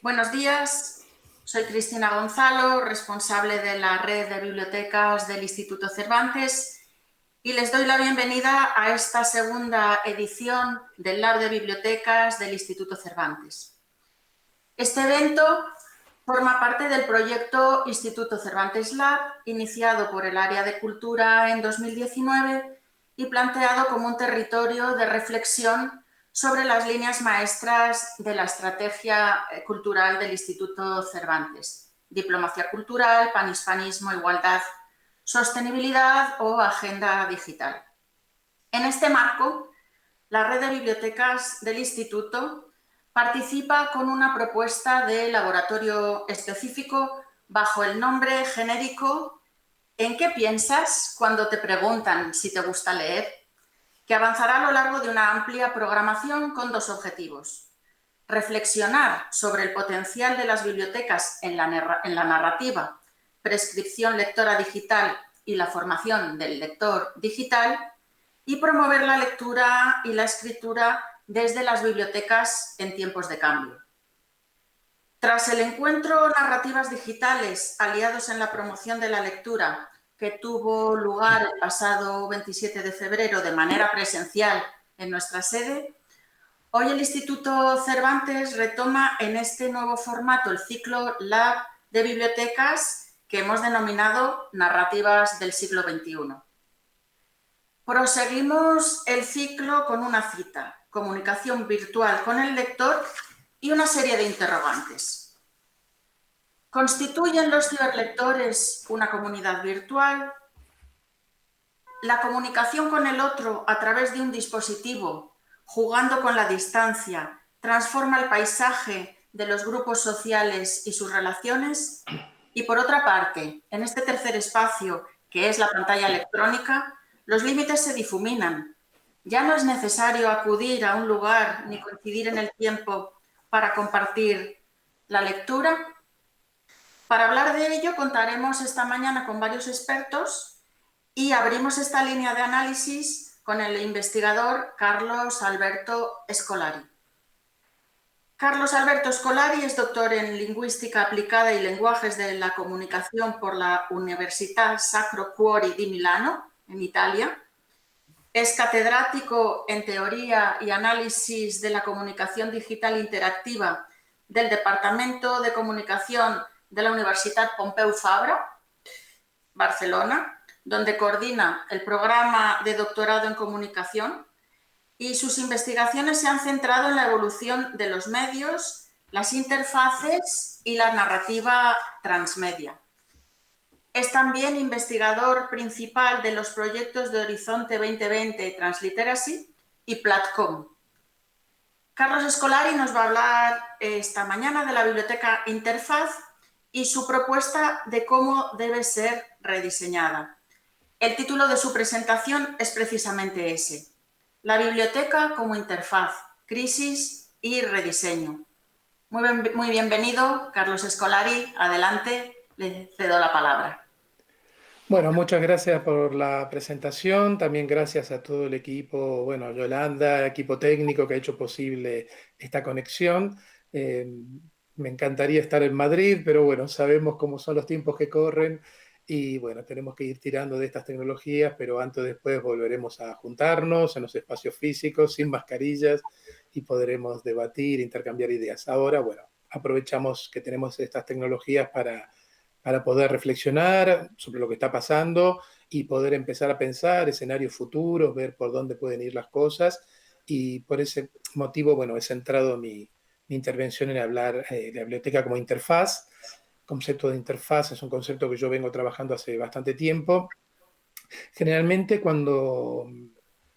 Buenos días, soy Cristina Gonzalo, responsable de la red de bibliotecas del Instituto Cervantes y les doy la bienvenida a esta segunda edición del Lab de Bibliotecas del Instituto Cervantes. Este evento forma parte del proyecto Instituto Cervantes Lab, iniciado por el Área de Cultura en 2019 y planteado como un territorio de reflexión sobre las líneas maestras de la estrategia cultural del Instituto Cervantes: diplomacia cultural, panhispanismo, igualdad, sostenibilidad o agenda digital. En este marco, la red de bibliotecas del Instituto participa con una propuesta de laboratorio específico bajo el nombre genérico ¿En qué piensas cuando te preguntan si te gusta leer?, que avanzará a lo largo de una amplia programación con dos objetivos: reflexionar sobre el potencial de las bibliotecas en la narrativa, prescripción lectora digital y la formación del lector digital, y promover la lectura y la escritura desde las bibliotecas en tiempos de cambio. Tras el encuentro Narrativas Digitales, aliados en la promoción de la lectura, que tuvo lugar el pasado 27 de febrero de manera presencial en nuestra sede, hoy el Instituto Cervantes retoma en este nuevo formato el ciclo Lab de Bibliotecas que hemos denominado Narrativas del siglo XXI. Proseguimos el ciclo con una cita: comunicación virtual con el lector y una serie de interrogantes. ¿Constituyen los ciberlectores una comunidad virtual? ¿La comunicación con el otro a través de un dispositivo, jugando con la distancia, transforma el paisaje de los grupos sociales y sus relaciones? Y por otra parte, en este tercer espacio, que es la pantalla electrónica, los límites se difuminan. Ya no es necesario acudir a un lugar ni coincidir en el tiempo para compartir la lectura. Para hablar de ello, contaremos esta mañana con varios expertos y abrimos esta línea de análisis con el investigador Carlos Alberto Scolari. Carlos Alberto Scolari es doctor en Lingüística Aplicada y Lenguajes de la Comunicación por la Università Sacro Cuore di Milano, en Italia. Es catedrático en Teoría y Análisis de la Comunicación Digital Interactiva del Departamento de Comunicación de la Universitat Pompeu Fabra, Barcelona, donde coordina el programa de doctorado en comunicación, y sus investigaciones se han centrado en la evolución de los medios, las interfaces y la narrativa transmedia. Es también investigador principal de los proyectos de Horizonte 2020, Transliteracy y Platcom. Carlos Scolari nos va a hablar esta mañana de la biblioteca Interfaz y su propuesta de cómo debe ser rediseñada. El título de su presentación es precisamente ese: la biblioteca como interfaz, crisis y rediseño. Muy bienvenido, Carlos Scolari. Adelante, le cedo la palabra. Bueno, muchas gracias por la presentación. También gracias a todo el equipo, bueno, Yolanda, equipo técnico que ha hecho posible esta conexión. Me encantaría estar en Madrid, pero bueno, sabemos cómo son los tiempos que corren y bueno, tenemos que ir tirando de estas tecnologías, pero antes o después volveremos a juntarnos en los espacios físicos, sin mascarillas, y podremos debatir, intercambiar ideas. Ahora, bueno, aprovechamos que tenemos estas tecnologías para poder reflexionar sobre lo que está pasando y poder empezar a pensar escenarios futuros, ver por dónde pueden ir las cosas. Y por ese motivo, bueno, he centrado mi intervención en hablar de la biblioteca como interfaz. El concepto de interfaz es un concepto que yo vengo trabajando hace bastante tiempo. Generalmente cuando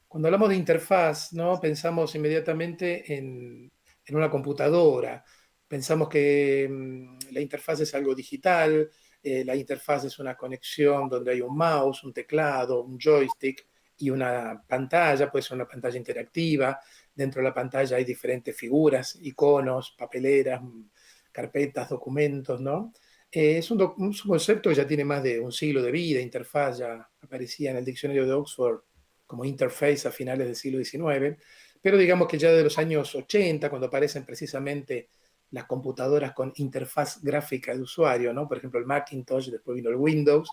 hablamos de interfaz, ¿no?, pensamos inmediatamente en una computadora. Pensamos que la interfaz es algo digital, la interfaz es una conexión donde hay un mouse, un teclado, un joystick y una pantalla, puede ser una pantalla interactiva. Dentro de la pantalla hay diferentes figuras, iconos, papeleras, carpetas, documentos, ¿no? Es un concepto que ya tiene más de un siglo de vida. Interfaz ya aparecía en el diccionario de Oxford como interface a finales del siglo XIX, pero digamos que ya de los años 80, cuando aparecen precisamente las computadoras con interfaz gráfica de usuario, ¿no? Por ejemplo, el Macintosh, después vino el Windows.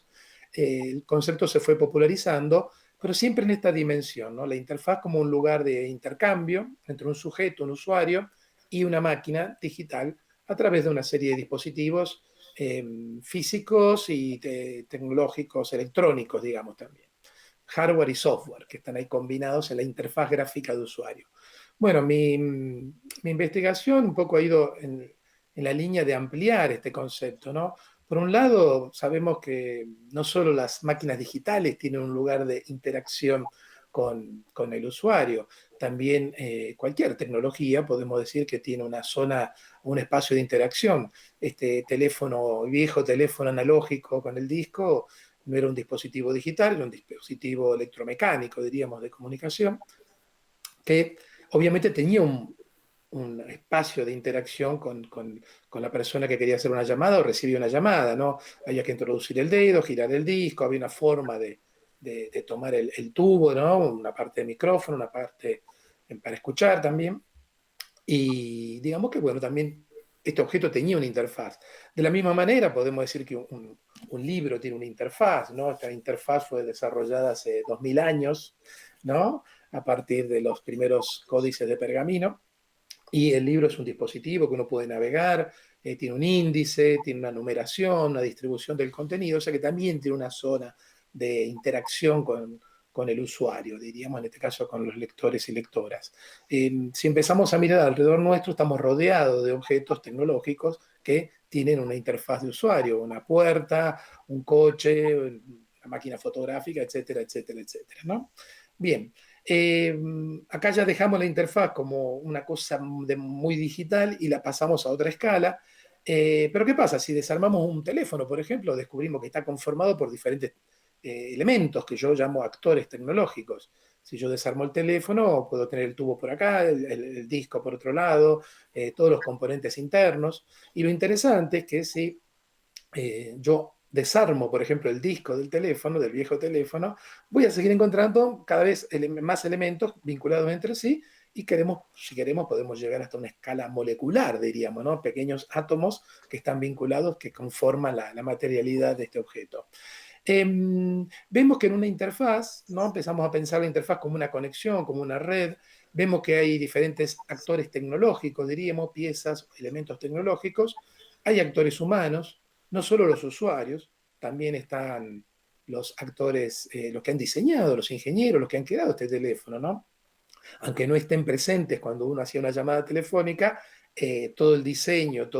El concepto se fue popularizando, pero siempre en esta dimensión, ¿no? La interfaz como un lugar de intercambio entre un sujeto, un usuario y una máquina digital a través de una serie de dispositivos físicos y tecnológicos, electrónicos, digamos también. Hardware y software que están ahí combinados en la interfaz gráfica de usuario. Bueno, mi investigación un poco ha ido en la línea de ampliar este concepto, ¿no? Por un lado, sabemos que no solo las máquinas digitales tienen un lugar de interacción con el usuario, también cualquier tecnología podemos decir que tiene una zona, un espacio de interacción. Este teléfono, viejo teléfono analógico con el disco, no era un dispositivo digital, era un dispositivo electromecánico, diríamos, de comunicación, que obviamente tenía un espacio de interacción con la persona que quería hacer una llamada o recibía una llamada, ¿no? Había que introducir el dedo, girar el disco, había una forma de tomar el tubo, ¿no? Una parte de micrófono, una parte para escuchar también. Y digamos que, bueno, también este objeto tenía una interfaz. De la misma manera, podemos decir que un libro tiene una interfaz, ¿no? Esta interfaz fue desarrollada hace 2000 años, ¿no? A partir de los primeros códices de pergamino. Y el libro es un dispositivo que uno puede navegar, tiene un índice, tiene una numeración, una distribución del contenido, o sea que también tiene una zona de interacción con el usuario, diríamos en este caso con los lectores y lectoras. Si empezamos a mirar alrededor nuestro, estamos rodeados de objetos tecnológicos que tienen una interfaz de usuario, una puerta, un coche, una máquina fotográfica, etcétera, etcétera, etcétera, ¿no? Bien, eh, acá ya dejamos la interfaz como una cosa muy digital y la pasamos a otra escala. Pero ¿qué pasa? Si desarmamos un teléfono, por ejemplo, descubrimos que está conformado por diferentes elementos que yo llamo actores tecnológicos. Si yo desarmo el teléfono, puedo tener el tubo por acá, el disco por otro lado, todos los componentes internos. Y lo interesante es que si yo desarmo, por ejemplo, el disco del teléfono, del viejo teléfono, voy a seguir encontrando cada vez más elementos vinculados entre sí y queremos, si queremos podemos llegar hasta una escala molecular, diríamos, ¿no? Pequeños átomos que están vinculados, que conforman la materialidad de este objeto. Vemos que en una interfaz, ¿no? Empezamos a pensar la interfaz como una conexión, como una red. Vemos que hay diferentes actores tecnológicos, diríamos, piezas, elementos tecnológicos. Hay actores humanos, no solo los usuarios, también están los actores, los que han diseñado, los ingenieros, los que han creado este teléfono, ¿no? Aunque no estén presentes cuando uno hacía una llamada telefónica, todo el diseño,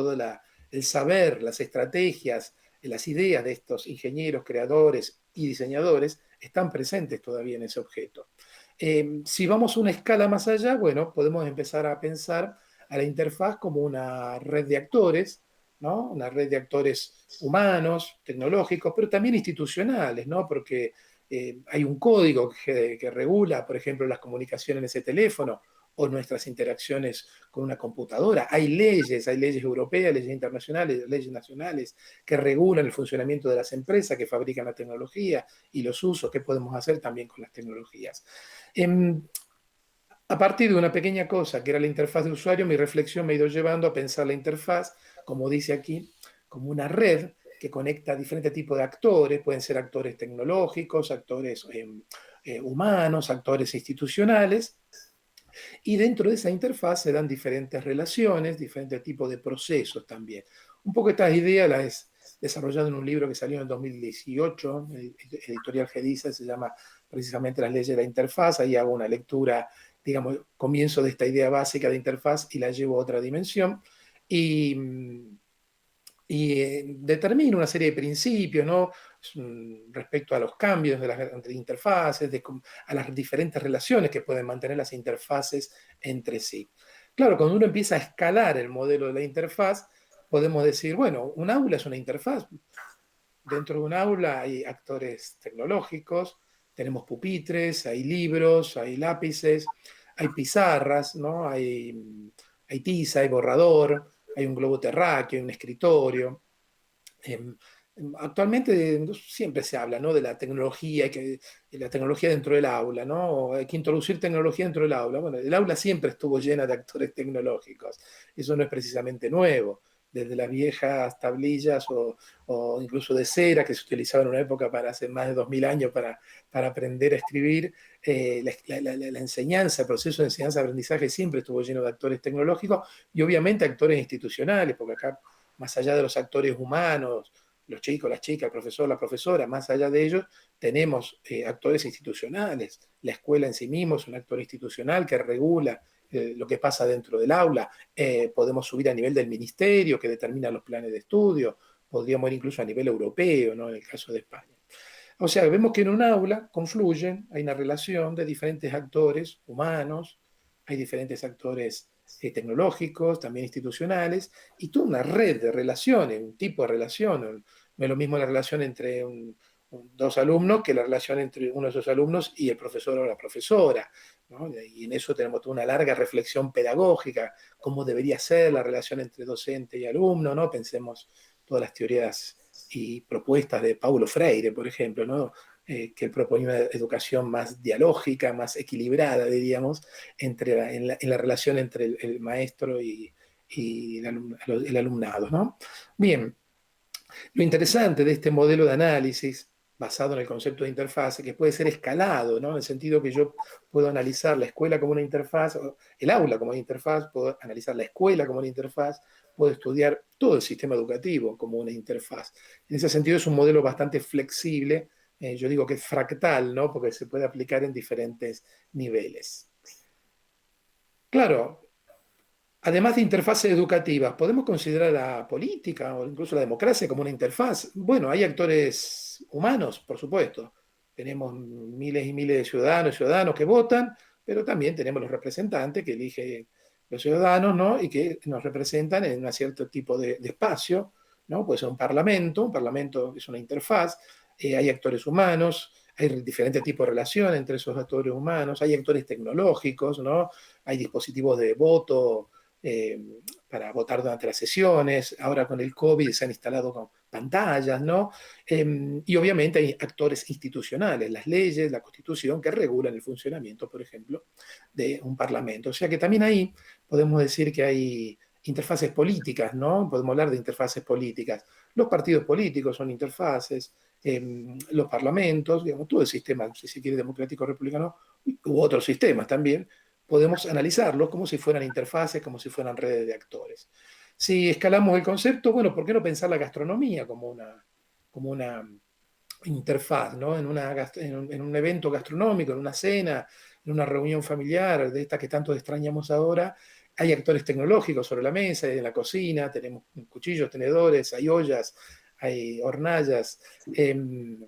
el saber, las estrategias, las ideas de estos ingenieros, creadores y diseñadores están presentes todavía en ese objeto. Si vamos a una escala más allá, bueno, podemos empezar a pensar a la interfaz como una red de actores, ¿no? Una red de actores humanos, tecnológicos, pero también institucionales, ¿no? Porque hay un código que regula, por ejemplo, las comunicaciones en ese teléfono o nuestras interacciones con una computadora. Hay leyes europeas, leyes internacionales, leyes nacionales que regulan el funcionamiento de las empresas que fabrican la tecnología y los usos que podemos hacer también con las tecnologías. A partir de una pequeña cosa que era la interfaz de usuario, mi reflexión me ha ido llevando a pensar la interfaz, como dice aquí, como una red que conecta diferentes tipos de actores, pueden ser actores tecnológicos, actores humanos, actores institucionales, y dentro de esa interfaz se dan diferentes relaciones, diferentes tipos de procesos también. Un poco estas ideas las he desarrollado en un libro que salió en el 2018, editorial Gediza, se llama precisamente Las leyes de la interfaz, ahí hago una lectura, digamos, comienzo de esta idea básica de interfaz y la llevo a otra dimensión. Y, determina una serie de principios, ¿no? Respecto a los cambios de las interfaces, a las diferentes relaciones que pueden mantener las interfaces entre sí. Claro, cuando uno empieza a escalar el modelo de la interfaz, podemos decir, bueno, un aula es una interfaz. Dentro de un aula hay actores tecnológicos, tenemos pupitres, hay libros, hay lápices, hay pizarras, ¿no? Hay tiza, hay borrador, hay un globo terráqueo, hay un escritorio. Actualmente siempre se habla, ¿no?, de la tecnología, de la tecnología dentro del aula, ¿no? Hay que introducir tecnología dentro del aula. Bueno, el aula siempre estuvo llena de actores tecnológicos. Eso no es precisamente nuevo. Desde las viejas tablillas o incluso de cera que se utilizaban en una época para hace más de 2000 años para aprender a escribir, la enseñanza, el proceso de enseñanza-aprendizaje siempre estuvo lleno de actores tecnológicos y obviamente actores institucionales, porque acá, más allá de los actores humanos, los chicos, las chicas, el profesor, la profesora, más allá de ellos, tenemos actores institucionales. La escuela en sí mismo es un actor institucional que regula lo que pasa dentro del aula. Podemos subir a nivel del ministerio que determina los planes de estudio. Podríamos ir incluso a nivel europeo, ¿no?, en el caso de España. O sea, vemos que en un aula confluyen, hay una relación de diferentes actores humanos, hay diferentes actores tecnológicos, también institucionales, y toda una red de relaciones, un tipo de relación. No es lo mismo la relación entre dos alumnos que la relación entre uno de esos alumnos y el profesor o la profesora, ¿no? Y en eso tenemos toda una larga reflexión pedagógica, cómo debería ser la relación entre docente y alumno, ¿no? Pensemos todas las teorías y propuestas de Paulo Freire, por ejemplo, ¿no?, que él proponía una educación más dialógica, más equilibrada, diríamos, en la relación entre el maestro y el alumnado, ¿no? Bien, lo interesante de este modelo de análisis basado en el concepto de interfaz, que puede ser escalado, ¿no?, en el sentido que yo puedo analizar la escuela como una interfaz, el aula como una interfaz, puedo analizar la escuela como una interfaz, puedo estudiar todo el sistema educativo como una interfaz. En ese sentido es un modelo bastante flexible, yo digo que es fractal, ¿no?, porque se puede aplicar en diferentes niveles. Claro, además de interfaces educativas, ¿podemos considerar la política o incluso la democracia como una interfaz? Bueno, hay actores humanos, por supuesto. Tenemos miles y miles de ciudadanos que votan, pero también tenemos los representantes que eligen los ciudadanos, ¿no?, y que nos representan en un cierto tipo de espacio, ¿no? Puede ser un parlamento es una interfaz, hay actores humanos, hay diferentes tipos de relación entre esos actores humanos, hay actores tecnológicos, ¿no? Hay dispositivos de voto eh, para votar durante las sesiones. Ahora con el COVID se han instalado con pantallas, ¿no? Y obviamente hay actores institucionales, las leyes, la constitución, que regulan el funcionamiento, por ejemplo, de un parlamento. O sea que también ahí podemos decir que hay interfaces políticas, ¿no? Podemos hablar de interfaces políticas. Los partidos políticos son interfaces, los parlamentos, digamos, todo el sistema, si se quiere, democrático republicano, u otros sistemas también, podemos analizarlos como si fueran interfaces, como si fueran redes de actores. Si escalamos el concepto, bueno, ¿por qué no pensar la gastronomía como una interfaz, ¿no? En un evento gastronómico, en una cena, en una reunión familiar, de esta que tanto extrañamos ahora, hay actores tecnológicos sobre la mesa, en la cocina, tenemos cuchillos, tenedores, hay ollas, hay hornallas.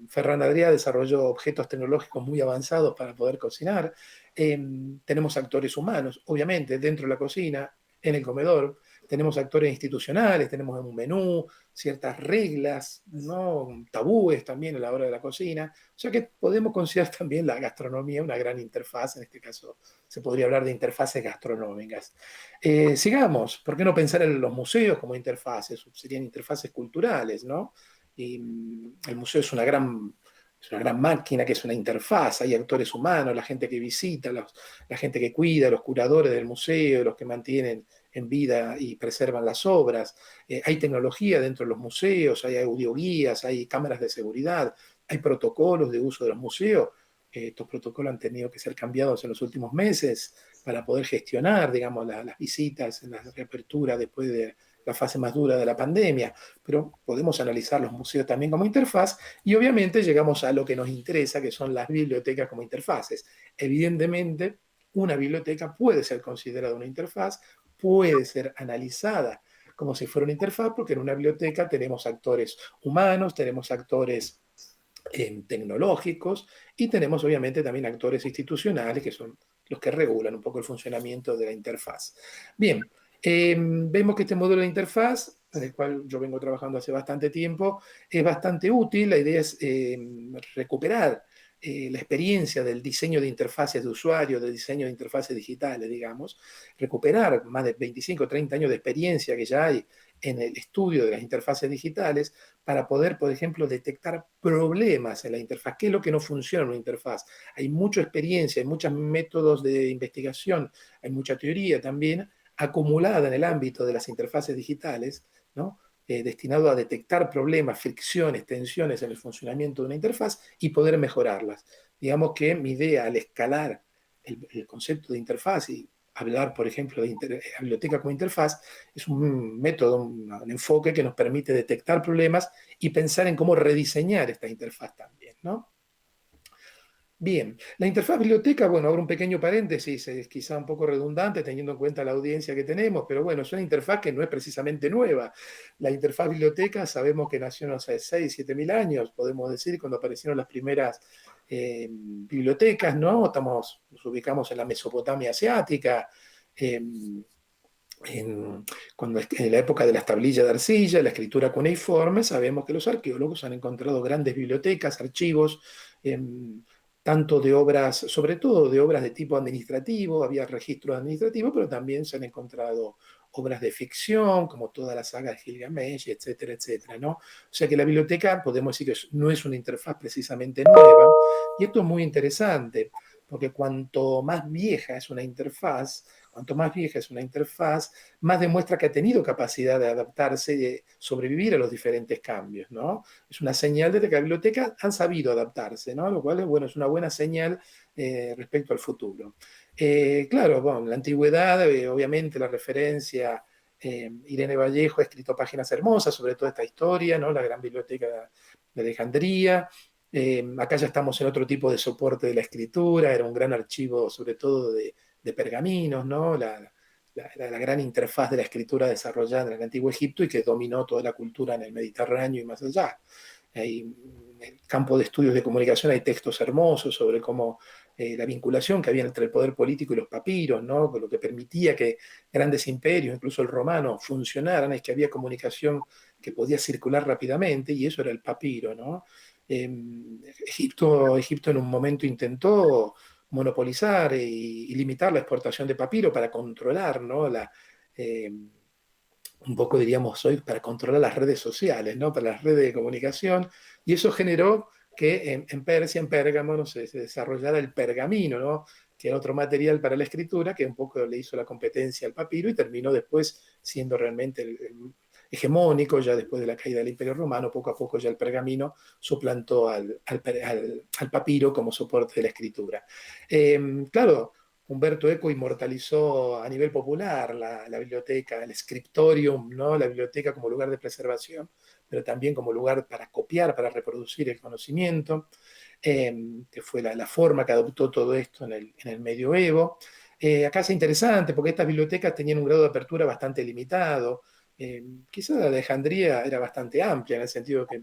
Ferran Adrià desarrolló objetos tecnológicos muy avanzados para poder cocinar. Tenemos actores humanos, obviamente, dentro de la cocina, en el comedor. Tenemos actores institucionales, tenemos un menú, ciertas reglas, ¿no?, tabúes también a la hora de la cocina. O sea que podemos considerar también la gastronomía una gran interfaz. En este caso se podría hablar de interfaces gastronómicas. Sigamos, ¿por qué no pensar en los museos como interfaces? Serían interfaces culturales, ¿no? Y el museo es una gran máquina que es una interfaz, hay actores humanos, la gente que visita, la gente que cuida, los curadores del museo, los que mantienen en vida y preservan las obras. Hay tecnología dentro de los museos, hay audioguías, hay cámaras de seguridad, hay protocolos de uso de los museos. Estos protocolos han tenido que ser cambiados en los últimos meses para poder gestionar, digamos, las visitas en la reapertura después de la fase más dura de la pandemia, pero podemos analizar los museos también como interfaz y obviamente llegamos a lo que nos interesa, que son las bibliotecas como interfaces. Evidentemente, una biblioteca puede ser considerada una interfaz, puede ser analizada como si fuera una interfaz, porque en una biblioteca tenemos actores humanos, tenemos actores tecnológicos y tenemos obviamente también actores institucionales que son los que regulan un poco el funcionamiento de la interfaz. Bien, vemos que este modelo de interfaz, en el cual yo vengo trabajando hace bastante tiempo, es bastante útil. La idea es recuperar la experiencia del diseño de interfaces de usuario, del diseño de interfaces digitales, digamos, recuperar más de 25 o 30 años de experiencia que ya hay en el estudio de las interfaces digitales para poder, por ejemplo, detectar problemas en la interfaz. ¿Qué es lo que no funciona en una interfaz? Hay mucha experiencia, hay muchos métodos de investigación, hay mucha teoría también acumulada en el ámbito de las interfaces digitales, ¿no? Destinado a detectar problemas, fricciones, tensiones en el funcionamiento de una interfaz y poder mejorarlas. Digamos que mi idea al escalar el concepto de interfaz y hablar, por ejemplo, de biblioteca como interfaz, es un método, un enfoque que nos permite detectar problemas y pensar en cómo rediseñar esta interfaz también, ¿no? Bien, la interfaz biblioteca, bueno, abro un pequeño paréntesis, es quizá un poco redundante teniendo en cuenta la audiencia que tenemos, pero bueno, es una interfaz que no es precisamente nueva. La interfaz biblioteca sabemos que nació hace 6, 7 mil años, podemos decir, cuando aparecieron las primeras bibliotecas, ¿no? Nos ubicamos en la Mesopotamia asiática, eh, en, en la época de las tablillas de arcilla, la escritura cuneiforme, sabemos que los arqueólogos han encontrado grandes bibliotecas, archivos, tanto de obras, sobre todo de obras de tipo administrativo, había registros administrativos, pero también se han encontrado obras de ficción, como toda la saga de Gilgamesh, etcétera, etcétera, ¿no? O sea que la biblioteca, podemos decir que no es una interfaz precisamente nueva, y esto es muy interesante, porque cuanto más vieja es una interfaz, cuanto más vieja es una interfaz, más demuestra que ha tenido capacidad de adaptarse y de sobrevivir a los diferentes cambios, ¿no? Es una señal de que las bibliotecas han sabido adaptarse, ¿no? Lo cual, bueno, es una buena señal respecto al futuro. Claro, bueno, en la antigüedad, obviamente la referencia, Irene Vallejo ha escrito páginas hermosas sobre toda esta historia, ¿no? La gran biblioteca de Alejandría. Acá ya estamos en otro tipo de soporte de la escritura, era un gran archivo sobre todo de pergaminos, ¿no? La gran interfaz de la escritura desarrollada en el Antiguo Egipto y que dominó toda la cultura en el Mediterráneo y más allá. Hay, en el campo de estudios de comunicación hay textos hermosos sobre cómo la vinculación que había entre el poder político y los papiros, ¿no? Lo que permitía que grandes imperios, incluso el romano, funcionaran, es que había comunicación que podía circular rápidamente y eso era el papiro, ¿no? Egipto en un momento intentó monopolizar y limitar la exportación de papiro para controlar, ¿no? Un poco diríamos hoy, para controlar las redes sociales, ¿no? Para las redes de comunicación, y eso generó que en Persia, en Pérgamo, ¿no? se desarrollara el pergamino, ¿no? Que era otro material para la escritura, que un poco le hizo la competencia al papiro y terminó después siendo realmente hegemónico, ya después de la caída del Imperio Romano, poco a poco ya el pergamino suplantó al papiro como soporte de la escritura. Claro, Humberto Eco inmortalizó a nivel popular la biblioteca, el scriptorium, ¿no? La biblioteca como lugar de preservación, pero también como lugar para copiar, para reproducir el conocimiento, que fue la forma que adoptó todo esto en el medioevo. Acá es interesante porque estas bibliotecas tenían un grado de apertura bastante limitado. Quizás la de Alejandría era bastante amplia en el sentido que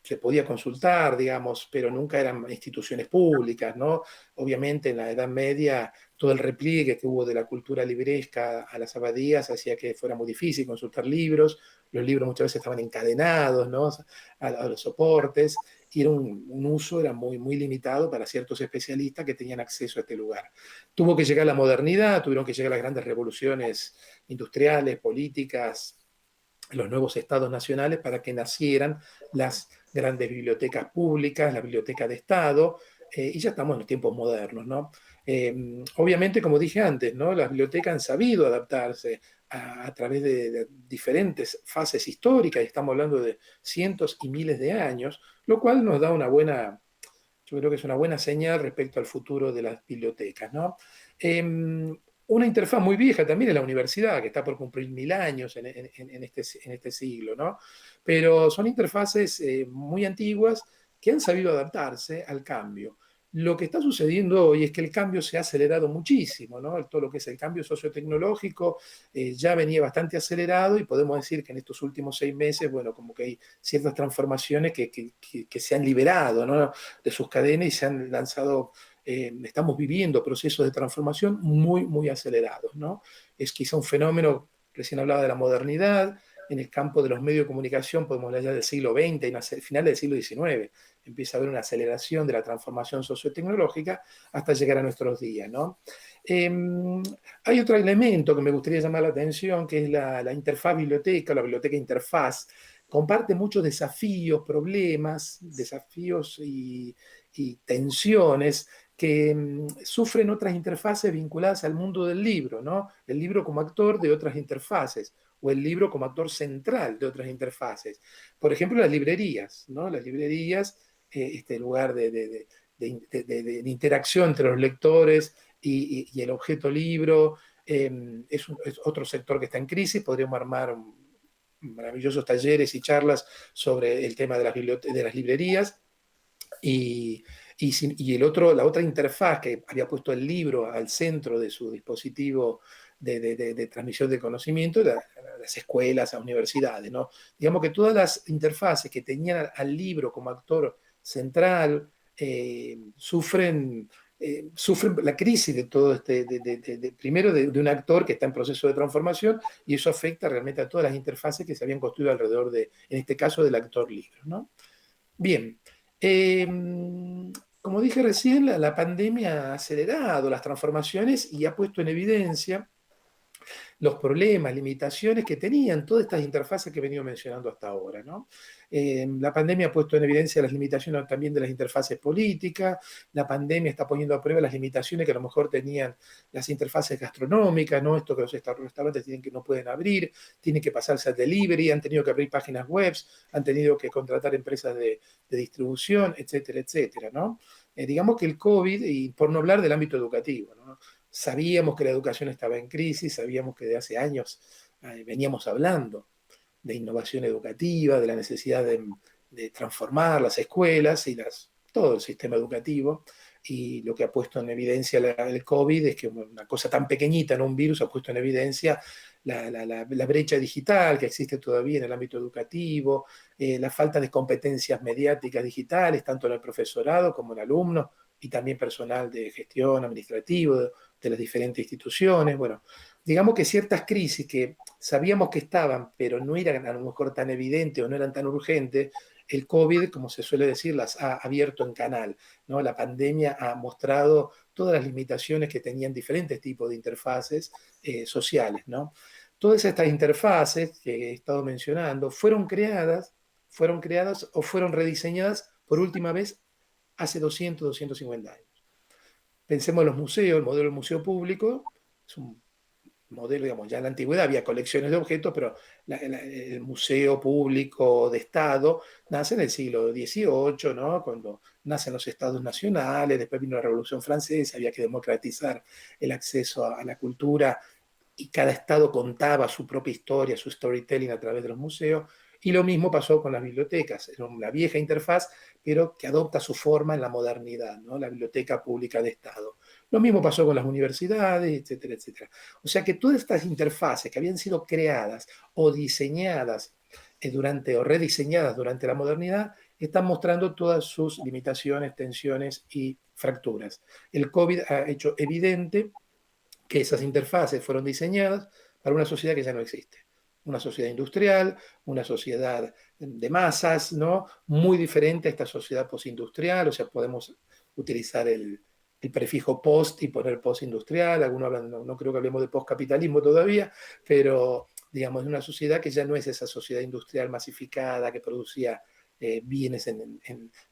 se podía consultar, digamos, pero nunca eran instituciones públicas, ¿no? Obviamente en la Edad Media todo el repliegue que hubo de la cultura libresca a las abadías hacía que fuera muy difícil consultar libros, los libros muchas veces estaban encadenados, ¿no? A los soportes, y era un uso era muy, muy limitado para ciertos especialistas que tenían acceso a este lugar. Tuvo que llegar la modernidad, tuvieron que llegar las grandes revoluciones industriales, políticas, los nuevos estados nacionales para que nacieran las grandes bibliotecas públicas, la biblioteca de Estado, y ya estamos en los tiempos modernos, ¿no? Obviamente, como dije antes, ¿no? Las bibliotecas han sabido adaptarse a través de diferentes fases históricas, y estamos hablando de cientos y miles de años, lo cual nos da una buena, yo creo que es una buena señal respecto al futuro de las bibliotecas, ¿no? Una interfaz muy vieja también es la universidad, que está por cumplir 1000 años en este siglo, ¿no? Pero son interfaces muy antiguas que han sabido adaptarse al cambio. Lo que está sucediendo hoy es que el cambio se ha acelerado muchísimo, ¿no? Todo lo que es el cambio sociotecnológico ya venía bastante acelerado y podemos decir que en estos últimos 6 meses, bueno, como que hay ciertas transformaciones que se han liberado, ¿no? De sus cadenas y se han lanzado, estamos viviendo procesos de transformación muy, muy acelerados, ¿no? Es quizá un fenómeno, recién hablaba de la modernidad, en el campo de los medios de comunicación, podemos hablar ya del siglo XX, y final del siglo XIX, empieza a haber una aceleración de la transformación sociotecnológica hasta llegar a nuestros días, ¿no? Eh, Hay otro elemento que me gustaría llamar la atención, que es la interfaz biblioteca, la biblioteca interfaz. Comparte muchos desafíos, problemas, desafíos y tensiones que sufren otras interfaces vinculadas al mundo del libro, ¿no? El libro como actor de otras interfaces o el libro como actor central de otras interfaces. Por ejemplo, las librerías, ¿no? Las librerías, este lugar de interacción entre los lectores y el objeto libro, es otro sector que está en crisis. Podríamos armar maravillosos talleres y charlas sobre el tema de de las librerías. Y la otra interfaz que había puesto el libro al centro de su dispositivo de transmisión de conocimiento, las escuelas, las universidades, ¿no? Digamos que todas las interfaces que tenían al libro como actor central sufren la crisis de todo primero de un actor que está en proceso de transformación, y eso afecta realmente a todas las interfaces que se habían construido alrededor en este caso, del actor libro, ¿no? Bien, eh, como dije recién, la pandemia ha acelerado las transformaciones y ha puesto en evidencia los problemas, limitaciones que tenían todas estas interfaces que he venido mencionando hasta ahora, ¿no? La pandemia ha puesto en evidencia las limitaciones también de las interfaces políticas. La pandemia está poniendo a prueba las limitaciones que a lo mejor tenían las interfaces gastronómicas, ¿no? Esto que los restaurantes no pueden abrir, tienen que pasarse al delivery, han tenido que abrir páginas web, han tenido que contratar empresas de distribución, etcétera, etcétera, ¿no? Digamos que el COVID, y por no hablar del ámbito educativo, ¿no? Sabíamos que la educación estaba en crisis, sabíamos que de hace años veníamos hablando de innovación educativa, de la necesidad de transformar las escuelas y todo el sistema educativo. Y lo que ha puesto en evidencia el COVID es que una cosa tan pequeñita, no un virus, ha puesto en evidencia la brecha digital que existe todavía en el ámbito educativo, la falta de competencias mediáticas digitales, tanto en el profesorado como en alumnos, y también personal de gestión, administrativo, de las diferentes instituciones. Bueno, digamos que ciertas crisis que sabíamos que estaban, pero no eran a lo mejor tan evidentes o no eran tan urgentes, el COVID, como se suele decir, las ha abierto en canal, ¿no? La pandemia ha mostrado todas las limitaciones que tenían diferentes tipos de interfaces sociales, ¿no? Todas estas interfaces que he estado mencionando fueron creadas o fueron rediseñadas por última vez hace 250 años. Pensemos en los museos, el modelo del museo público es un modelo, digamos, ya en la antigüedad había colecciones de objetos, pero el museo público de Estado nace en el siglo XVIII, ¿no? Cuando nacen los estados nacionales, después vino la Revolución Francesa, había que democratizar el acceso a la cultura, y cada estado contaba su propia historia, su storytelling a través de los museos. Y lo mismo pasó con las bibliotecas, era una vieja interfaz, pero que adopta su forma en la modernidad, ¿no? La biblioteca pública de Estado. Lo mismo pasó con las universidades, etcétera, etcétera. O sea que todas estas interfaces que habían sido creadas o diseñadas o rediseñadas durante la modernidad, están mostrando todas sus limitaciones, tensiones y fracturas. El COVID ha hecho evidente que esas interfaces fueron diseñadas para una sociedad que ya no existe. Una sociedad industrial, una sociedad de masas, ¿no? Muy diferente a esta sociedad postindustrial. O sea, podemos utilizar el prefijo post y poner postindustrial. Algunos hablan, no creo que hablemos de postcapitalismo todavía, pero digamos, de una sociedad que ya no es esa sociedad industrial masificada que producía bienes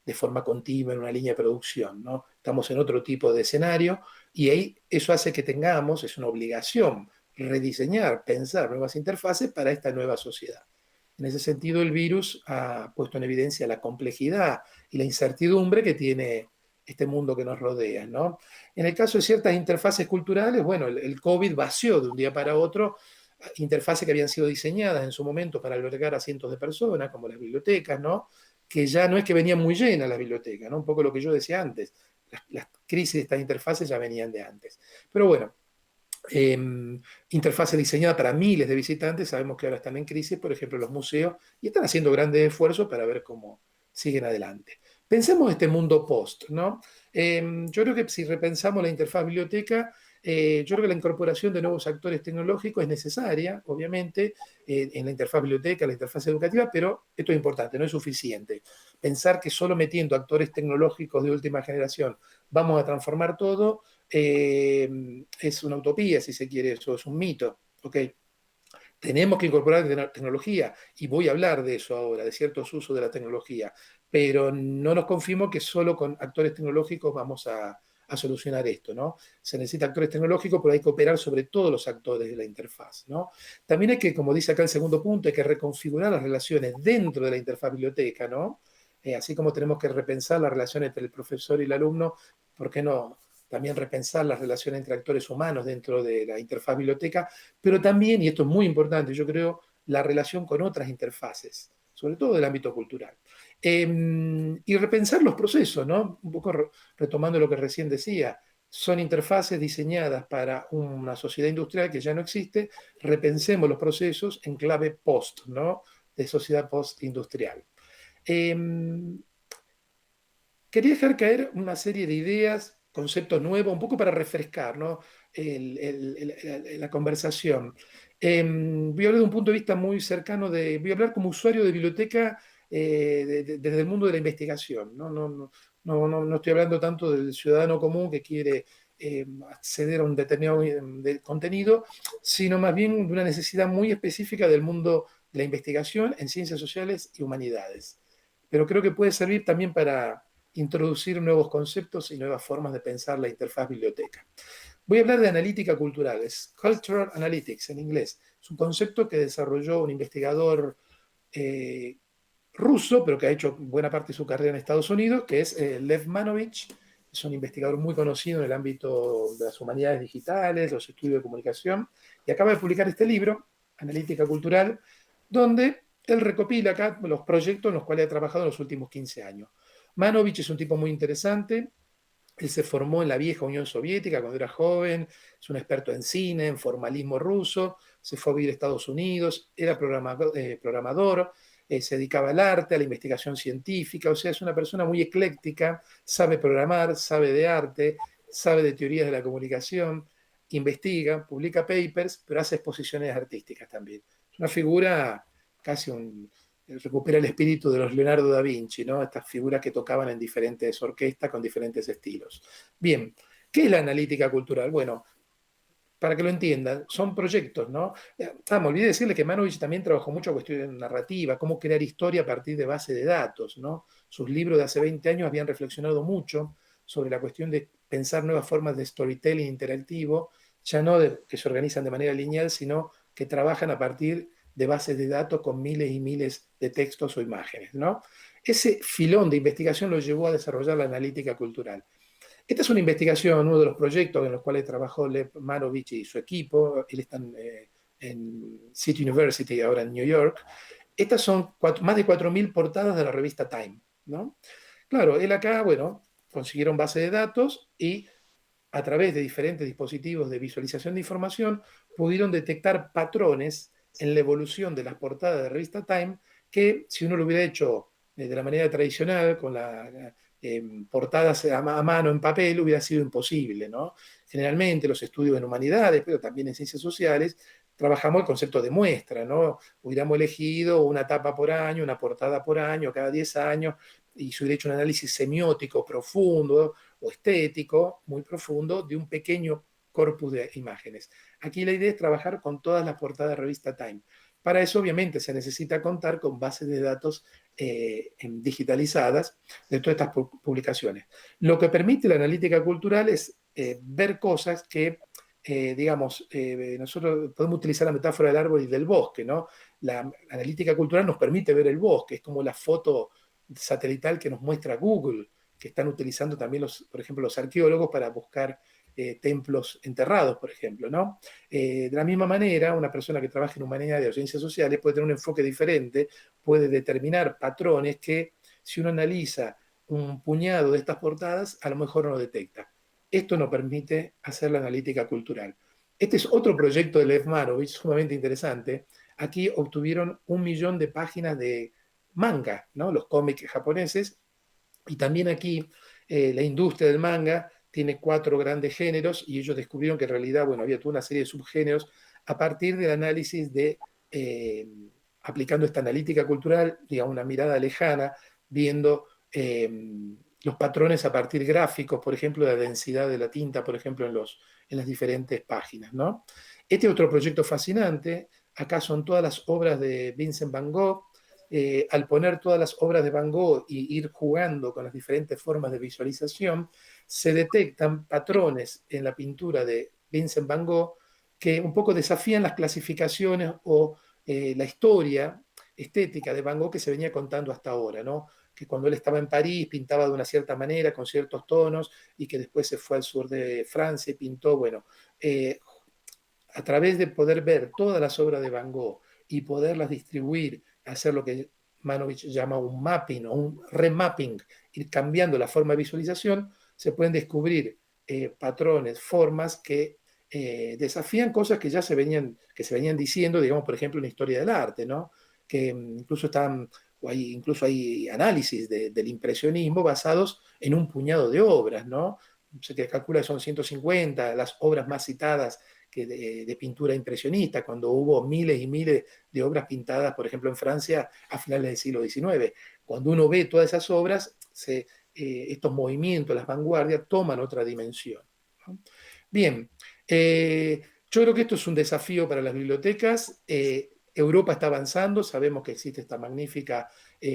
de forma continua en una línea de producción, ¿no? Estamos en otro tipo de escenario, y ahí eso hace que tengamos, es una obligación, rediseñar, pensar nuevas interfaces para esta nueva sociedad. En ese sentido, el virus ha puesto en evidencia la complejidad y la incertidumbre que tiene este mundo que nos rodea, ¿no? En el caso de ciertas interfaces culturales, bueno, el COVID vació de un día para otro interfaces que habían sido diseñadas en su momento para albergar a cientos de personas, como las bibliotecas, ¿no? Que ya no es que venían muy llenas las bibliotecas, ¿no? Un poco lo que yo decía antes, las crisis de estas interfaces ya venían de antes. Pero bueno, eh, interfaces diseñadas para miles de visitantes, sabemos que ahora están en crisis, por ejemplo, los museos, y están haciendo grandes esfuerzos para ver cómo siguen adelante. Pensemos este mundo post, ¿no? Yo creo que si repensamos la interfaz biblioteca, Yo creo que la incorporación de nuevos actores tecnológicos es necesaria, obviamente, en la interfaz biblioteca, la interfaz educativa, pero esto es importante, no es suficiente. Pensar que solo metiendo actores tecnológicos de última generación vamos a transformar todo es una utopía, si se quiere, eso es un mito. ¿Ok? Tenemos que incorporar tecnología y voy a hablar de eso ahora, de ciertos usos de la tecnología, pero no nos confiemos que solo con actores tecnológicos vamos a solucionar esto, ¿no? Se necesitan actores tecnológicos, pero hay que operar sobre todos los actores de la interfaz, ¿no? También hay que, como dice acá el segundo punto, hay que reconfigurar las relaciones dentro de la interfaz biblioteca, ¿no? Así como tenemos que repensar la relación entre el profesor y el alumno, ¿por qué no? También repensar las relaciones entre actores humanos dentro de la interfaz biblioteca, pero también, y esto es muy importante, yo creo, la relación con otras interfaces, sobre todo del ámbito cultural. Y repensar los procesos, ¿no? Un poco retomando lo que recién decía, son interfaces diseñadas para una sociedad industrial que ya no existe, repensemos los procesos en clave post, ¿no? De sociedad post-industrial. Eh, Quería dejar caer una serie de ideas, conceptos nuevos, un poco para refrescar, ¿no? La conversación. Voy a hablar de un punto de vista muy cercano, voy a hablar como usuario de biblioteca desde el mundo de la investigación. No estoy hablando tanto del ciudadano común que quiere acceder a un determinado contenido, sino más bien de una necesidad muy específica del mundo de la investigación en ciencias sociales y humanidades. Pero creo que puede servir también para introducir nuevos conceptos y nuevas formas de pensar la interfaz biblioteca. Voy a hablar de analítica cultural, es Cultural Analytics en inglés. Es un concepto que desarrolló un investigador eh, ruso, pero que ha hecho buena parte de su carrera en Estados Unidos, que es Lev Manovich. Es un investigador muy conocido en el ámbito de las humanidades digitales, los estudios de comunicación, y acaba de publicar este libro, Analítica Cultural, donde él recopila acá los proyectos en los cuales ha trabajado en los últimos 15 años. Manovich es un tipo muy interesante. Él se formó en la vieja Unión Soviética cuando era joven, es un experto en cine, en formalismo ruso, se fue a vivir a Estados Unidos, era programador, se dedicaba al arte, a la investigación científica, o sea, es una persona muy ecléctica, sabe programar, sabe de arte, sabe de teorías de la comunicación, investiga, publica papers, pero hace exposiciones artísticas también. Es una figura casi recupera el espíritu de los Leonardo da Vinci, ¿no? Estas figuras que tocaban en diferentes orquestas con diferentes estilos. Bien, ¿qué es la analítica cultural? Bueno, para que lo entiendan, son proyectos, ¿no? Me olvidé decirle que Manovich también trabajó mucho en cuestiones de narrativa, cómo crear historia a partir de base de datos, ¿no? Sus libros de hace 20 años habían reflexionado mucho sobre la cuestión de pensar nuevas formas de storytelling interactivo, ya no que se organizan de manera lineal, sino que trabajan a partir de bases de datos con miles y miles de textos o imágenes, ¿no? Ese filón de investigación lo llevó a desarrollar la analítica cultural. Esta es una investigación, uno de los proyectos en los cuales trabajó Lev Manovich y su equipo. Él está en City University, ahora en New York. Estas son más de 4.000 portadas de la revista Time, ¿no? Claro, él acá, bueno, consiguieron base de datos y a través de diferentes dispositivos de visualización de información pudieron detectar patrones en la evolución de las portadas de la revista Time que si uno lo hubiera hecho de la manera tradicional, con la portadas a mano en papel, hubiera sido imposible, ¿no? Generalmente los estudios en humanidades, pero también en ciencias sociales, trabajamos el concepto de muestra, ¿no? Hubiéramos elegido una tapa por año, una portada por año, cada 10 años, y se hubiera hecho un análisis semiótico profundo o estético muy profundo de un pequeño corpus de imágenes. Aquí la idea es trabajar con todas las portadas de revista Time. Para eso, obviamente, se necesita contar con bases de datos digitalizadas de todas estas publicaciones. Lo que permite la analítica cultural es ver cosas que, digamos, nosotros podemos utilizar la metáfora del árbol y del bosque, ¿no? La analítica cultural nos permite ver el bosque, es como la foto satelital que nos muestra Google, que están utilizando también, por ejemplo, los arqueólogos para buscar templos enterrados, por ejemplo, ¿no? De la misma manera, una persona que trabaja en humanidades o ciencias sociales puede tener un enfoque diferente, puede determinar patrones que, si uno analiza un puñado de estas portadas, a lo mejor no lo detecta. Esto nos permite hacer la analítica cultural. Este es otro proyecto de Lev Marovich, sumamente interesante. Aquí obtuvieron 1.000.000 de páginas de manga, ¿no? Los cómics japoneses, y también aquí la industria del manga tiene 4 grandes géneros y ellos descubrieron que en realidad, bueno, había toda una serie de subgéneros a partir del análisis de, aplicando esta analítica cultural, digamos, una mirada lejana, viendo los patrones a partir gráficos, por ejemplo, de la densidad de la tinta, por ejemplo, en las diferentes páginas, ¿no? Este otro proyecto fascinante, acá son todas las obras de Vincent Van Gogh. Al poner todas las obras de Van Gogh y ir jugando con las diferentes formas de visualización, se detectan patrones en la pintura de Vincent Van Gogh que un poco desafían las clasificaciones o la historia estética de Van Gogh que se venía contando hasta ahora, ¿no? Que cuando él estaba en París pintaba de una cierta manera, con ciertos tonos, y que después se fue al sur de Francia y pintó, bueno, eh, a través de poder ver todas las obras de Van Gogh y poderlas distribuir, hacer lo que Manovich llama un mapping o un remapping, ir cambiando la forma de visualización, se pueden descubrir patrones, formas que desafían cosas que se venían diciendo, digamos, por ejemplo, en la historia del arte, ¿no? Que incluso están, incluso hay análisis del impresionismo basados en un puñado de obras, ¿no? Se calcula que son 150 las obras más citadas de pintura impresionista, cuando hubo miles y miles de obras pintadas, por ejemplo, en Francia a finales del siglo XIX. Cuando uno ve todas esas obras, estos movimientos, las vanguardias, toman otra dimensión, ¿no? Bien, yo creo que esto es un desafío para las bibliotecas. Europa está avanzando, sabemos que existe esta magnífica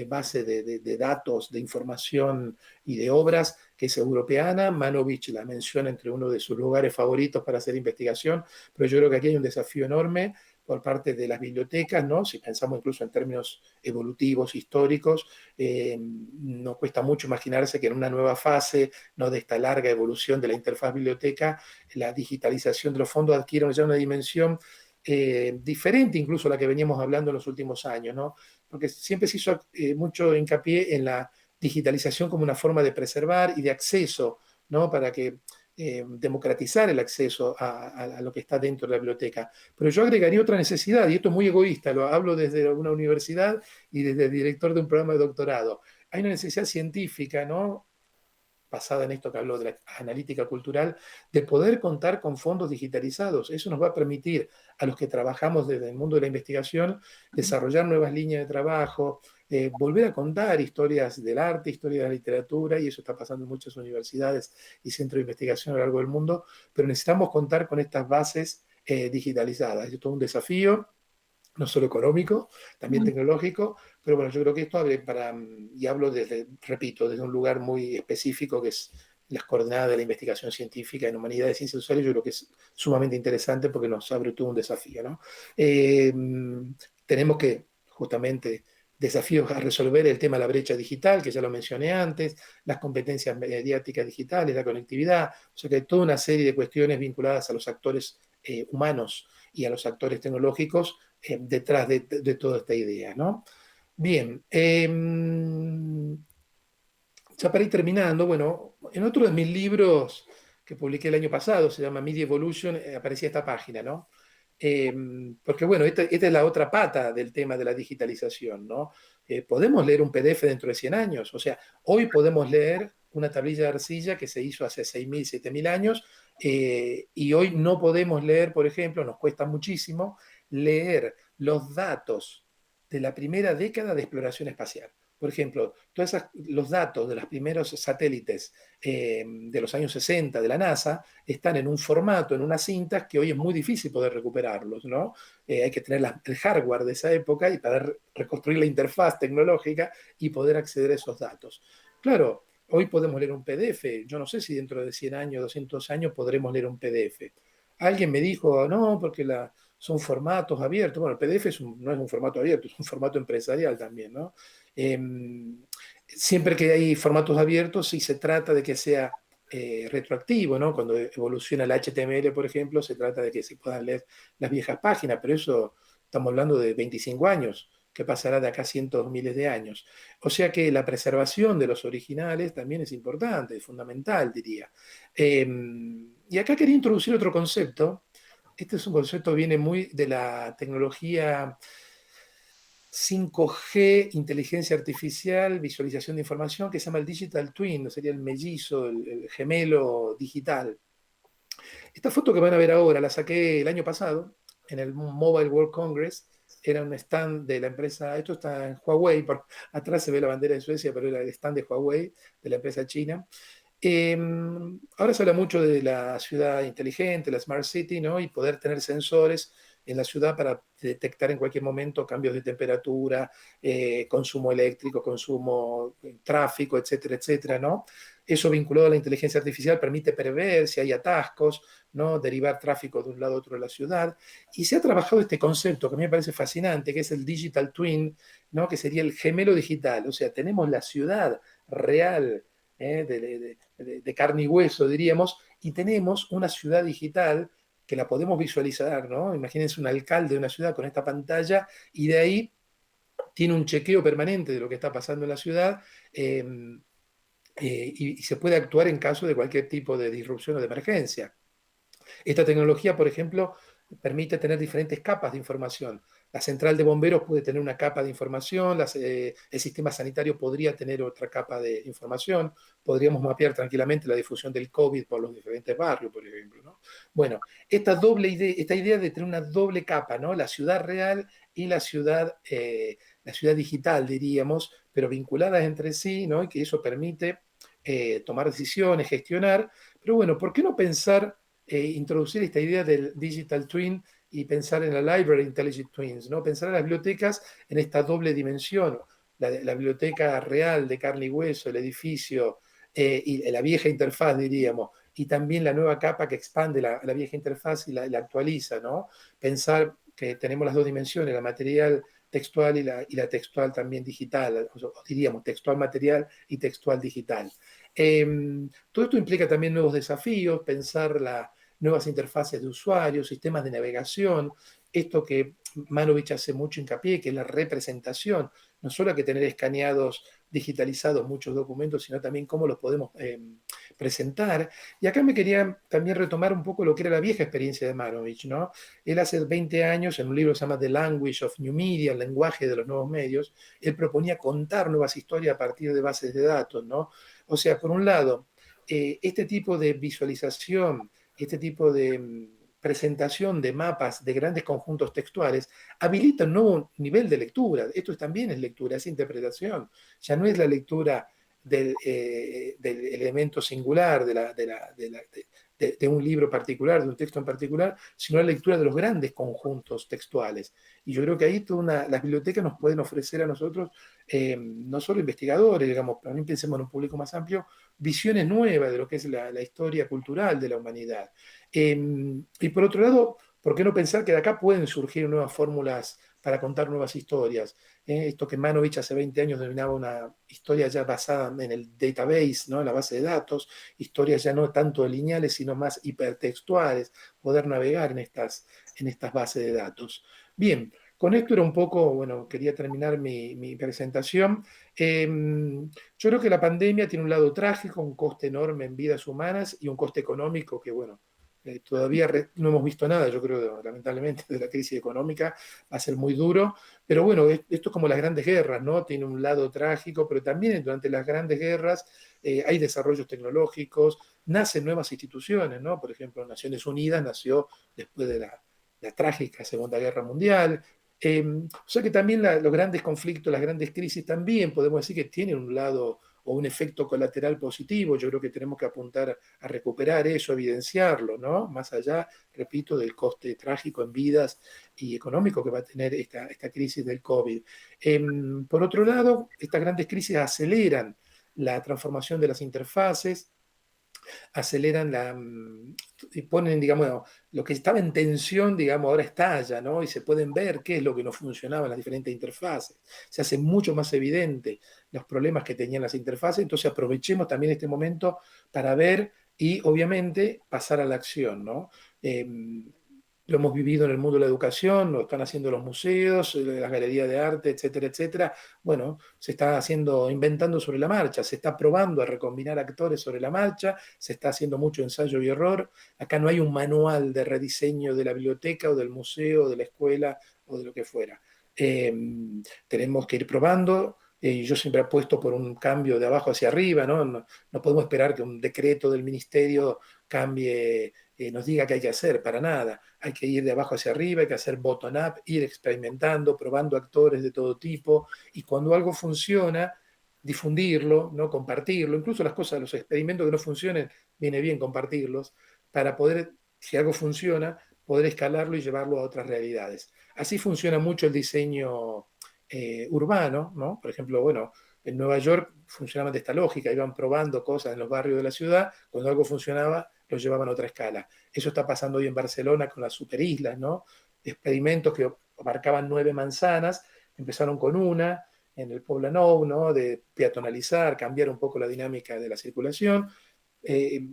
base de datos, de información y de obras que es europeana. Manovich la menciona entre uno de sus lugares favoritos para hacer investigación, pero yo creo que aquí hay un desafío enorme por parte de las bibliotecas, ¿no? Si pensamos incluso en términos evolutivos, históricos, nos cuesta mucho imaginarse que en una nueva fase, ¿no?, de esta larga evolución de la interfaz biblioteca, la digitalización de los fondos adquiere ya una dimensión diferente incluso a la que veníamos hablando en los últimos años, ¿no? Porque siempre se hizo mucho hincapié en la digitalización como una forma de preservar y de acceso, ¿no? Para que democratizar el acceso a lo que está dentro de la biblioteca. Pero yo agregaría otra necesidad, y esto es muy egoísta, lo hablo desde una universidad y desde el director de un programa de doctorado. Hay una necesidad científica, ¿no?, basada en esto que habló de la analítica cultural, de poder contar con fondos digitalizados. Eso nos va a permitir a los que trabajamos desde el mundo de la investigación desarrollar nuevas líneas de trabajo, volver a contar historias del arte, historias de la literatura, y eso está pasando en muchas universidades y centros de investigación a lo largo del mundo, pero necesitamos contar con estas bases digitalizadas. Esto es un desafío no solo económico, también tecnológico, pero bueno, yo creo que esto abre para, y hablo desde, repito, desde un lugar muy específico que es las coordenadas de la investigación científica en humanidades y ciencias sociales. Yo creo que es sumamente interesante porque nos abre todo un desafío, ¿no? Tenemos que justamente desafíos a resolver el tema de la brecha digital, que ya lo mencioné antes, las competencias mediáticas digitales, la conectividad, o sea que hay toda una serie de cuestiones vinculadas a los actores humanos y a los actores tecnológicos detrás de toda esta idea, ¿no? Bien, ya para ir terminando, bueno, en otro de mis libros que publiqué el año pasado, se llama Media Evolution, aparecía esta página, ¿no? Eh, Porque bueno, esta es la otra pata del tema de la digitalización, ¿no? Podemos leer un PDF dentro de 100 años, o sea, hoy podemos leer una tablilla de arcilla que se hizo hace 6.000, 7.000 años, y hoy no podemos leer, por ejemplo, nos cuesta muchísimo leer los datos de la primera década de exploración espacial. Por ejemplo, todos los datos de los primeros satélites de los años 60 de la NASA están en un formato, en unas cintas que hoy es muy difícil poder recuperarlos, ¿no? Hay que tener el hardware de esa época y poder reconstruir la interfaz tecnológica y poder acceder a esos datos. Claro, hoy podemos leer un PDF. Yo no sé si dentro de 100 años, 200 años podremos leer un PDF. Alguien me dijo, no, porque son formatos abiertos. Bueno, el PDF no es un formato abierto, es un formato empresarial también, ¿no? Eh, Siempre que hay formatos abiertos, sí se trata de que sea retroactivo, ¿no? Cuando evoluciona el HTML, por ejemplo, se trata de que se puedan leer las viejas páginas, pero eso estamos hablando de 25 años, que pasará de acá cientos miles de años. O sea que la preservación de los originales también es importante, es fundamental, diría. Y acá quería introducir otro concepto. Este es un concepto que viene muy de la tecnología 5G, inteligencia artificial, visualización de información, que se llama el Digital Twin, sería el mellizo, el gemelo digital. Esta foto que van a ver ahora la saqué el año pasado en el Mobile World Congress. Era un stand de la empresa, esto está en Huawei, por atrás se ve la bandera de Suecia, pero era el stand de Huawei, de la empresa china. Eh, Ahora se habla mucho de la ciudad inteligente, la Smart City, ¿no? Y poder tener sensores en la ciudad para detectar en cualquier momento cambios de temperatura, consumo eléctrico, consumo, tráfico, etcétera, etcétera, ¿no? Eso vinculado a la inteligencia artificial permite prever si hay atascos, ¿no? Derivar tráfico de un lado a otro de la ciudad. Y se ha trabajado este concepto que a mí me parece fascinante, que es el Digital Twin, ¿no? Que sería el gemelo digital. O sea, tenemos la ciudad real, de carne y hueso, diríamos, y tenemos una ciudad digital que la podemos visualizar, ¿no? Imagínense un alcalde de una ciudad con esta pantalla y de ahí tiene un chequeo permanente de lo que está pasando en la ciudad, y se puede actuar en caso de cualquier tipo de disrupción o de emergencia. Esta tecnología, por ejemplo, permite tener diferentes capas de información. La central de bomberos puede tener una capa de información, el sistema sanitario podría tener otra capa de información, podríamos mapear tranquilamente la difusión del COVID por los diferentes barrios, por ejemplo, ¿no? Bueno, esta idea de tener una doble capa, ¿no? La ciudad real y la ciudad digital, diríamos, pero vinculadas entre sí, ¿no? Y que eso permite tomar decisiones, gestionar. Pero bueno, ¿por qué no pensar introducir esta idea del Digital Twin y pensar en la Library Intelligent Twins, ¿no? Pensar en las bibliotecas en esta doble dimensión, la biblioteca real de carne y hueso, el edificio, y la vieja interfaz, diríamos, y también la nueva capa que expande la vieja interfaz y la actualiza, ¿no? Pensar que tenemos las dos dimensiones, la material textual y la textual también digital, o diríamos textual material y textual digital. Eh, Todo esto implica también nuevos desafíos, pensar nuevas interfaces de usuarios, sistemas de navegación, esto que Manovich hace mucho hincapié, que es la representación. No solo hay que tener escaneados, digitalizados muchos documentos, sino también cómo los podemos presentar. Y acá me quería también retomar un poco lo que era la vieja experiencia de Manovich, ¿no? Él hace 20 años, en un libro que se llama The Language of New Media, el lenguaje de los nuevos medios, él proponía contar nuevas historias a partir de bases de datos, ¿no? O sea, por un lado, este tipo de visualización, este tipo de presentación de mapas de grandes conjuntos textuales habilita un nuevo nivel de lectura. Esto también es lectura, es interpretación. Ya no es la lectura del elemento singular, de un libro particular, de un texto en particular, sino la lectura de los grandes conjuntos textuales. Y yo creo que ahí las bibliotecas nos pueden ofrecer a nosotros, no solo investigadores, digamos, también pensemos en un público más amplio, visiones nuevas de lo que es la historia cultural de la humanidad. Y por otro lado, ¿por qué no pensar que de acá pueden surgir nuevas fórmulas para contar nuevas historias? Esto que Manovich hace 20 años denominaba una historia ya basada en el database, ¿no? En la base de datos, historias ya no tanto lineales, sino más hipertextuales, poder navegar en estas bases de datos. Bien, con esto era un poco, bueno, quería terminar mi presentación. Yo creo que la pandemia tiene un lado trágico, un coste enorme en vidas humanas y un coste económico que, bueno, todavía no hemos visto nada, yo creo, lamentablemente, de la crisis económica, va a ser muy duro, pero bueno, esto es como las grandes guerras, ¿no? Tiene un lado trágico, pero también durante las grandes guerras hay desarrollos tecnológicos, nacen nuevas instituciones, ¿no? Por ejemplo, Naciones Unidas nació después de la trágica Segunda Guerra Mundial. O sea que también los grandes conflictos, las grandes crisis también podemos decir que tienen un lado o un efecto colateral positivo. Yo creo que tenemos que apuntar a recuperar eso, evidenciarlo, ¿no? Más allá, repito, del coste trágico en vidas y económico que va a tener esta crisis del COVID. Por otro lado, estas grandes crisis aceleran la transformación de las interfaces, aceleran y ponen, digamos, lo que estaba en tensión, digamos, ahora estalla, ¿no? Y se pueden ver qué es lo que no funcionaba en las diferentes interfaces. Se hace mucho más evidente los problemas que tenían las interfaces, entonces aprovechemos también este momento para ver y, obviamente, pasar a la acción, ¿no? Eh, lo hemos vivido en el mundo de la educación, lo están haciendo los museos, las galerías de arte, etcétera, etcétera. Bueno, se está inventando sobre la marcha, se está probando a recombinar actores sobre la marcha, se está haciendo mucho ensayo y error. Acá no hay un manual de rediseño de la biblioteca o del museo, o de la escuela o de lo que fuera. Eh, Tenemos que ir probando. Yo siempre apuesto por un cambio de abajo hacia arriba, ¿no? No podemos esperar que un decreto del ministerio cambie, nos diga qué hay que hacer, para nada. Hay que ir de abajo hacia arriba, hay que hacer bottom-up, ir experimentando, probando actores de todo tipo, y cuando algo funciona, difundirlo, ¿no? Compartirlo, incluso las cosas, los experimentos que no funcionen, viene bien compartirlos, para poder, si algo funciona, poder escalarlo y llevarlo a otras realidades. Así funciona mucho el diseño urbano, ¿no? Por ejemplo, bueno, en Nueva York funcionaban de esta lógica, iban probando cosas en los barrios de la ciudad, cuando algo funcionaba, lo llevaban a otra escala. Eso está pasando hoy en Barcelona con las superislas, ¿no? Experimentos que abarcaban 9 manzanas, empezaron con una en el Pobla Nou, ¿no? De peatonalizar, cambiar un poco la dinámica de la circulación. Eh,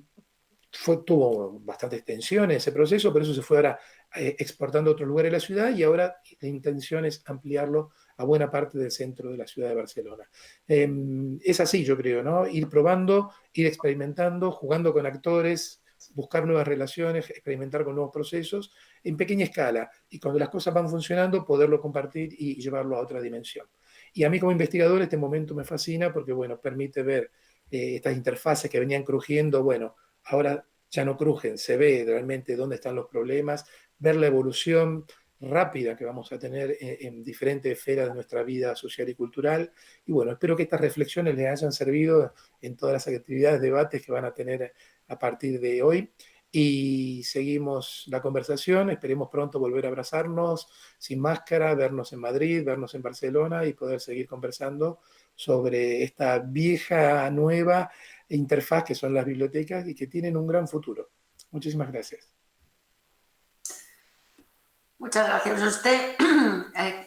Tuvo bastante extensión ese proceso, pero eso se fue ahora exportando a otros lugares de la ciudad, y ahora la intención es ampliarlo a buena parte del centro de la ciudad de Barcelona. Es así, yo creo, ¿no? Ir probando, ir experimentando, jugando con actores, buscar nuevas relaciones, experimentar con nuevos procesos en pequeña escala, y cuando las cosas van funcionando, poderlo compartir y llevarlo a otra dimensión. Y a mí como investigador este momento me fascina porque, bueno, permite ver estas interfaces que venían crujiendo, bueno, ahora ya no crujen, se ve realmente dónde están los problemas, ver la evolución rápida que vamos a tener en diferentes esferas de nuestra vida social y cultural. Y bueno, espero que estas reflexiones les hayan servido en todas las actividades, debates que van a tener a partir de hoy. Y seguimos la conversación, esperemos pronto volver a abrazarnos sin máscara, vernos en Madrid, vernos en Barcelona y poder seguir conversando sobre esta vieja, nueva interfaz que son las bibliotecas y que tienen un gran futuro. Muchísimas gracias. Muchas gracias a usted,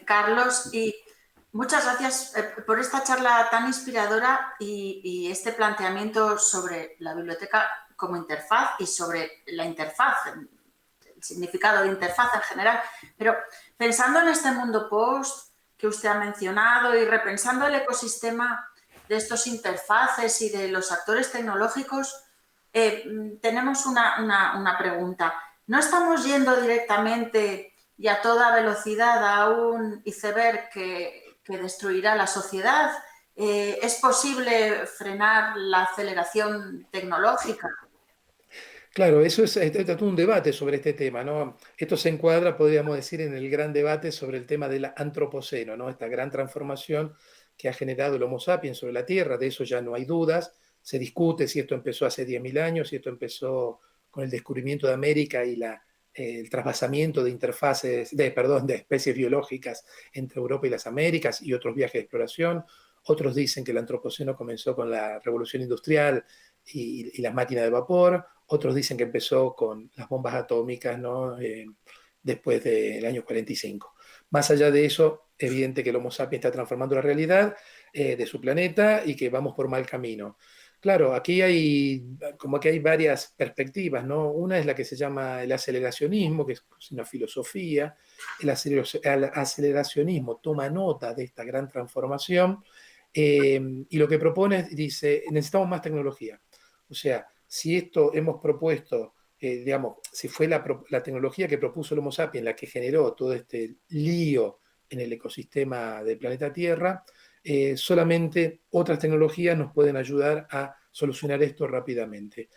Carlos, y muchas gracias por esta charla tan inspiradora y este planteamiento sobre la biblioteca como interfaz y sobre la interfaz, el significado de interfaz en general. Pero pensando en este mundo post que usted ha mencionado y repensando el ecosistema de estos interfaces y de los actores tecnológicos, tenemos una pregunta. ¿No estamos yendo directamente y a toda velocidad a un iceberg que destruirá la sociedad? ¿Es posible frenar la aceleración tecnológica? Claro, eso es todo un debate sobre este tema, ¿no? Esto se encuadra, podríamos decir, en el gran debate sobre el tema del antropoceno, ¿no? Esta gran transformación que ha generado el Homo sapiens sobre la Tierra, de eso ya no hay dudas. Se discute si esto empezó hace 10.000 años, si esto empezó con el descubrimiento de América y el trasvasamiento de interfaces, perdón, de especies biológicas entre Europa y las Américas y otros viajes de exploración. Otros dicen que el antropoceno comenzó con la revolución industrial y las máquinas de vapor. Otros dicen que empezó con las bombas atómicas, ¿no? Después del año 45. Más allá de eso, evidente que el Homo sapiens está transformando la realidad de su planeta y que vamos por mal camino. Claro, aquí hay como que hay varias perspectivas, ¿no? Una es la que se llama el aceleracionismo, que es una filosofía. El aceleracionismo toma nota de esta gran transformación y lo que propone dice, necesitamos más tecnología. O sea, si esto hemos propuesto, digamos, si fue la tecnología que propuso el Homo sapiens la que generó todo este lío en el ecosistema del planeta Tierra, solamente otras tecnologías nos pueden ayudar a solucionar esto rápidamente.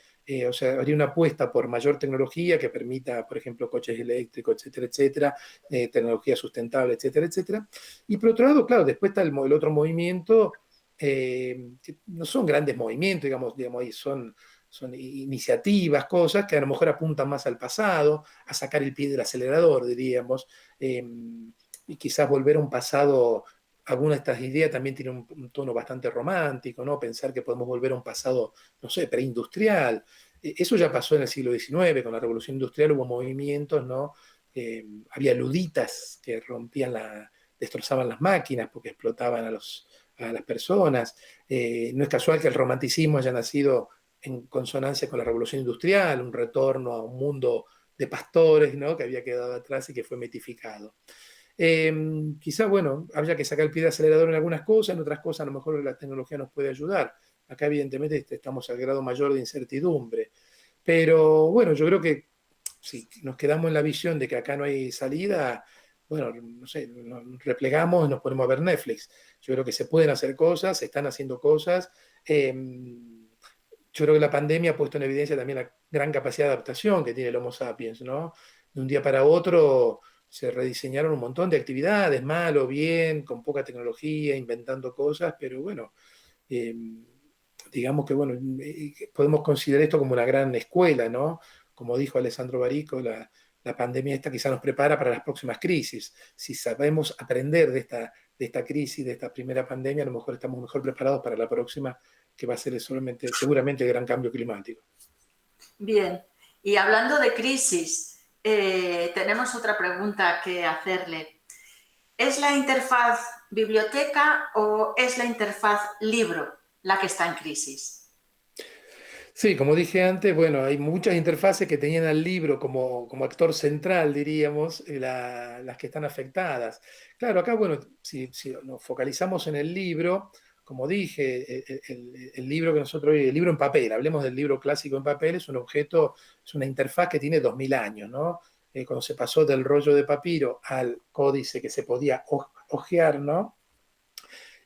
O sea, habría una apuesta por mayor tecnología que permita, por ejemplo, coches eléctricos, etcétera, etcétera, tecnología sustentable, etcétera, etcétera. Y por otro lado, claro, después está el otro movimiento, que no son grandes movimientos, digamos ahí son iniciativas, cosas que a lo mejor apuntan más al pasado, a sacar el pie del acelerador, diríamos, y quizás volver a un pasado. Alguna de estas ideas también tiene un tono bastante romántico, ¿no? Pensar que podemos volver a un pasado, no sé, preindustrial. Eso ya pasó en el siglo XIX, con la Revolución Industrial hubo movimientos, ¿no? Había luditas que destrozaban las máquinas porque explotaban a las personas. No es casual que el romanticismo haya nacido en consonancia con la Revolución Industrial, un retorno a un mundo de pastores, ¿no? Que había quedado atrás y que fue mitificado. Quizá, bueno, habría que sacar el pie de acelerador en algunas cosas, en otras cosas a lo mejor la tecnología nos puede ayudar. Acá evidentemente estamos al grado mayor de incertidumbre. Pero bueno, yo creo que si nos quedamos en la visión de que acá no hay salida, bueno, no sé, nos replegamos y nos ponemos a ver Netflix. Yo creo que se pueden hacer cosas, se están haciendo cosas. Yo creo que la pandemia ha puesto en evidencia también la gran capacidad de adaptación que tiene el Homo sapiens, ¿no? De un día para otro se rediseñaron un montón de actividades, mal o bien, con poca tecnología, inventando cosas, pero bueno, eh, digamos que bueno, podemos considerar esto como una gran escuela, ¿no? Como dijo Alessandro Barico, la pandemia esta quizá nos prepara para las próximas crisis. Si sabemos aprender de esta crisis, de esta primera pandemia, a lo mejor estamos mejor preparados para la próxima, que va a ser solamente, seguramente el gran cambio climático. Bien, y hablando de crisis, tenemos otra pregunta que hacerle. ¿Es la interfaz biblioteca o es la interfaz libro la que está en crisis? Sí, como dije antes, bueno, hay muchas interfaces que tenían al libro como actor central, diríamos, las que están afectadas. Claro, acá, bueno, si nos focalizamos en el libro, como dije, el libro que nosotros, el libro en papel, hablemos del libro clásico en papel, es un objeto, es una interfaz que tiene 2000 años, ¿no? Cuando se pasó del rollo de papiro al códice que se podía hojear, ¿no?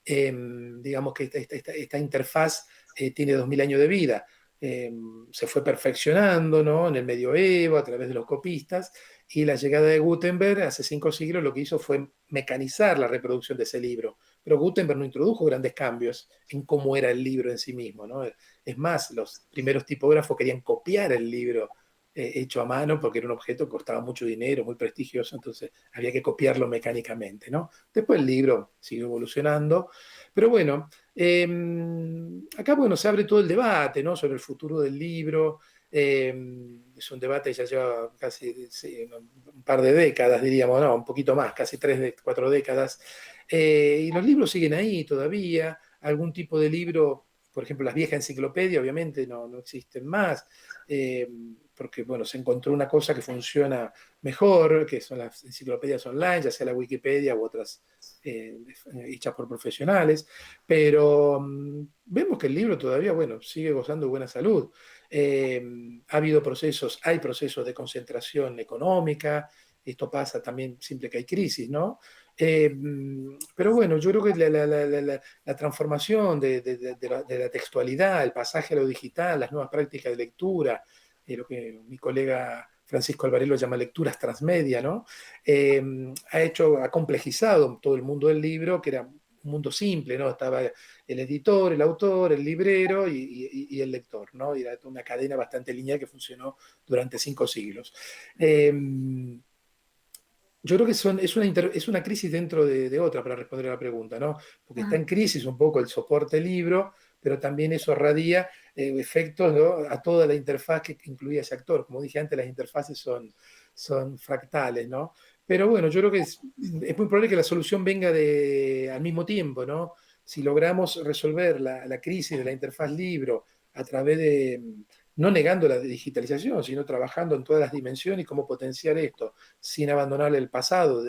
Digamos que esta interfaz tiene 2000 años de vida. Eh, Se fue perfeccionando, ¿no? En el medioevo a través de los copistas, y la llegada de Gutenberg hace 5 siglos lo que hizo fue mecanizar la reproducción de ese libro. Pero Gutenberg no introdujo grandes cambios en cómo era el libro en sí mismo, ¿no? Es más, los primeros tipógrafos querían copiar el libro hecho a mano porque era un objeto que costaba mucho dinero, muy prestigioso, entonces había que copiarlo mecánicamente, ¿no? Después el libro siguió evolucionando, pero bueno, acá bueno, se abre todo el debate, ¿no? Sobre el futuro del libro. Es un debate que ya lleva casi sí, un par de décadas, diríamos, no, un poquito más, casi 4 décadas. Y los libros siguen ahí todavía. Algún tipo de libro, por ejemplo, las viejas enciclopedias, obviamente no existen más. Eh, Porque bueno, se encontró una cosa que funciona mejor, que son las enciclopedias online, ya sea la Wikipedia u otras hechas por profesionales, pero vemos que el libro todavía, bueno, sigue gozando de buena salud. Ha habido procesos, hay procesos de concentración económica, esto pasa también siempre que hay crisis, ¿no? Pero bueno, yo creo que la transformación de la textualidad, el pasaje a lo digital, las nuevas prácticas de lectura, lo que mi colega Francisco Alvarelo llama lecturas transmedia, ¿no? Ha complejizado todo el mundo del libro, que era un mundo simple, ¿no? Estaba el editor, el autor, el librero y el lector, ¿no? Y era una cadena bastante lineal que funcionó durante 5 siglos. Eh, yo creo que es una crisis dentro de otra, para responder a la pregunta, ¿no? Porque está en crisis un poco el soporte libro, pero también eso radia efectos, ¿no? A toda la interfaz que incluía ese actor. Como dije antes, las interfaces son fractales, ¿no? Pero bueno, yo creo que es muy probable que la solución venga al mismo tiempo, ¿no? Si logramos resolver la crisis de la interfaz libro a través de, no negando la digitalización, sino trabajando en todas las dimensiones y cómo potenciar esto sin abandonar el pasado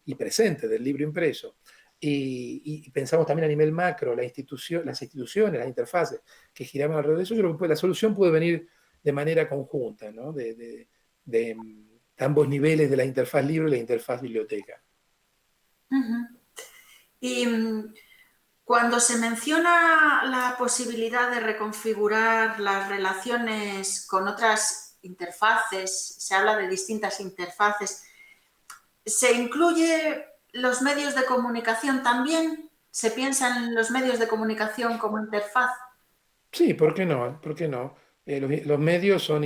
y presente del libro impreso. Y pensamos también a nivel macro, las instituciones, las interfaces que giramos alrededor de eso, yo creo que la solución puede venir de manera conjunta, ¿no? De ambos niveles de la interfaz libro y la interfaz biblioteca. Y cuando se menciona la posibilidad de reconfigurar las relaciones con otras interfaces, se habla de distintas interfaces, ¿se incluye los medios de comunicación también? ¿Se piensa en los medios de comunicación como interfaz? Sí, ¿por qué no? ¿Por qué no? Los medios son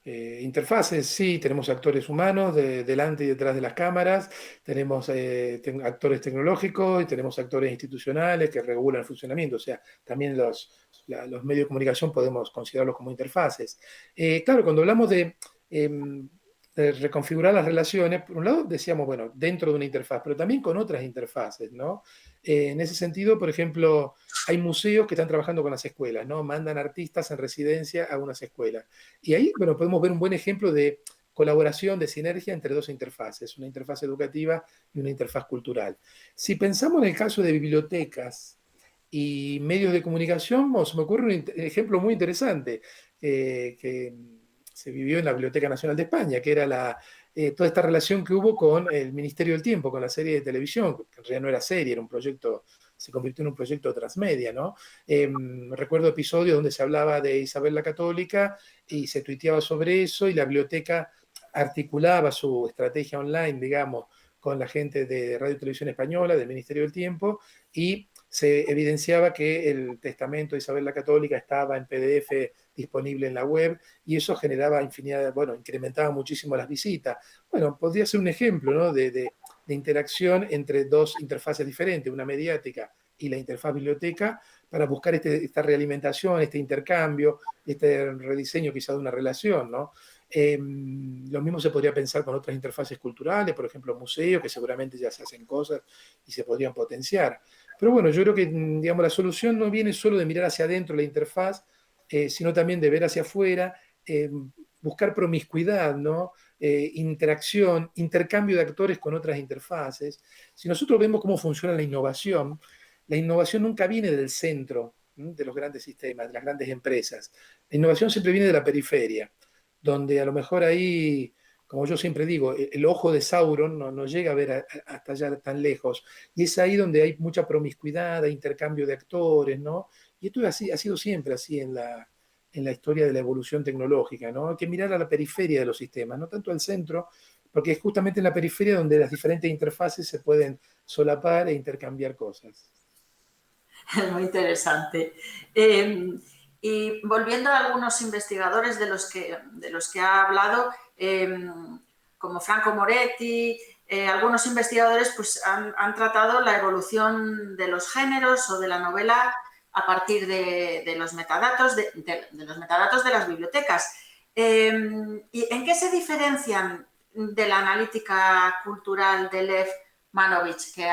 interfaces, sí, tenemos actores humanos delante y detrás de las cámaras, tenemos actores tecnológicos y tenemos actores institucionales que regulan el funcionamiento, o sea, también los medios de comunicación podemos considerarlos como interfaces. Claro, cuando hablamos de reconfigurar las relaciones, por un lado decíamos, bueno, dentro de una interfaz, pero también con otras interfaces, ¿no? En ese sentido, por ejemplo, hay museos que están trabajando con las escuelas, ¿no? Mandan artistas en residencia a unas escuelas. Y ahí, bueno, podemos ver un buen ejemplo de colaboración, de sinergia entre dos interfaces, una interfaz educativa y una interfaz cultural. Si pensamos en el caso de bibliotecas y medios de comunicación, se me ocurre un ejemplo muy interesante que se vivió en la Biblioteca Nacional de España, que era toda esta relación que hubo con el Ministerio del Tiempo, con la serie de televisión, que en realidad no era serie, era un proyecto, se convirtió en un proyecto transmedia, ¿no? Recuerdo episodios donde se hablaba de Isabel la Católica y se tuiteaba sobre eso y la biblioteca articulaba su estrategia online, digamos, con la gente de Radio y Televisión Española, del Ministerio del Tiempo, y se evidenciaba que el testamento de Isabel la Católica estaba en PDF disponible en la web, y eso generaba infinidad, bueno, incrementaba muchísimo las visitas. Bueno, podría ser un ejemplo, ¿no? de interacción entre dos interfaces diferentes, una mediática y la interfaz biblioteca, para buscar esta realimentación, este intercambio, este rediseño quizá de una relación, ¿no? Lo mismo se podría pensar con otras interfaces culturales, por ejemplo, museos, que seguramente ya se hacen cosas y se podrían potenciar. Pero bueno, yo creo que digamos, la solución no viene solo de mirar hacia adentro la interfaz, sino también de ver hacia afuera, buscar promiscuidad, ¿no? Interacción, intercambio de actores con otras interfaces. Si nosotros vemos cómo funciona la innovación nunca viene del centro, ¿m? De los grandes sistemas, de las grandes empresas. La innovación siempre viene de la periferia, donde a lo mejor ahí, como yo siempre digo, el ojo de Sauron no llega a ver hasta allá tan lejos. Y es ahí donde hay mucha promiscuidad, hay intercambio de actores, ¿no? Y esto es así, ha sido siempre así en la historia de la evolución tecnológica, ¿no? Hay que mirar a la periferia de los sistemas, no tanto al centro, porque es justamente en la periferia donde las diferentes interfaces se pueden solapar e intercambiar cosas. Muy interesante. Y volviendo a algunos investigadores de los que ha hablado, como Franco Moretti, algunos investigadores pues, han tratado la evolución de los géneros o de la novela a partir de los metadatos de los metadatos de las bibliotecas. ¿Y en qué se diferencian de la analítica cultural de Lev Manovich de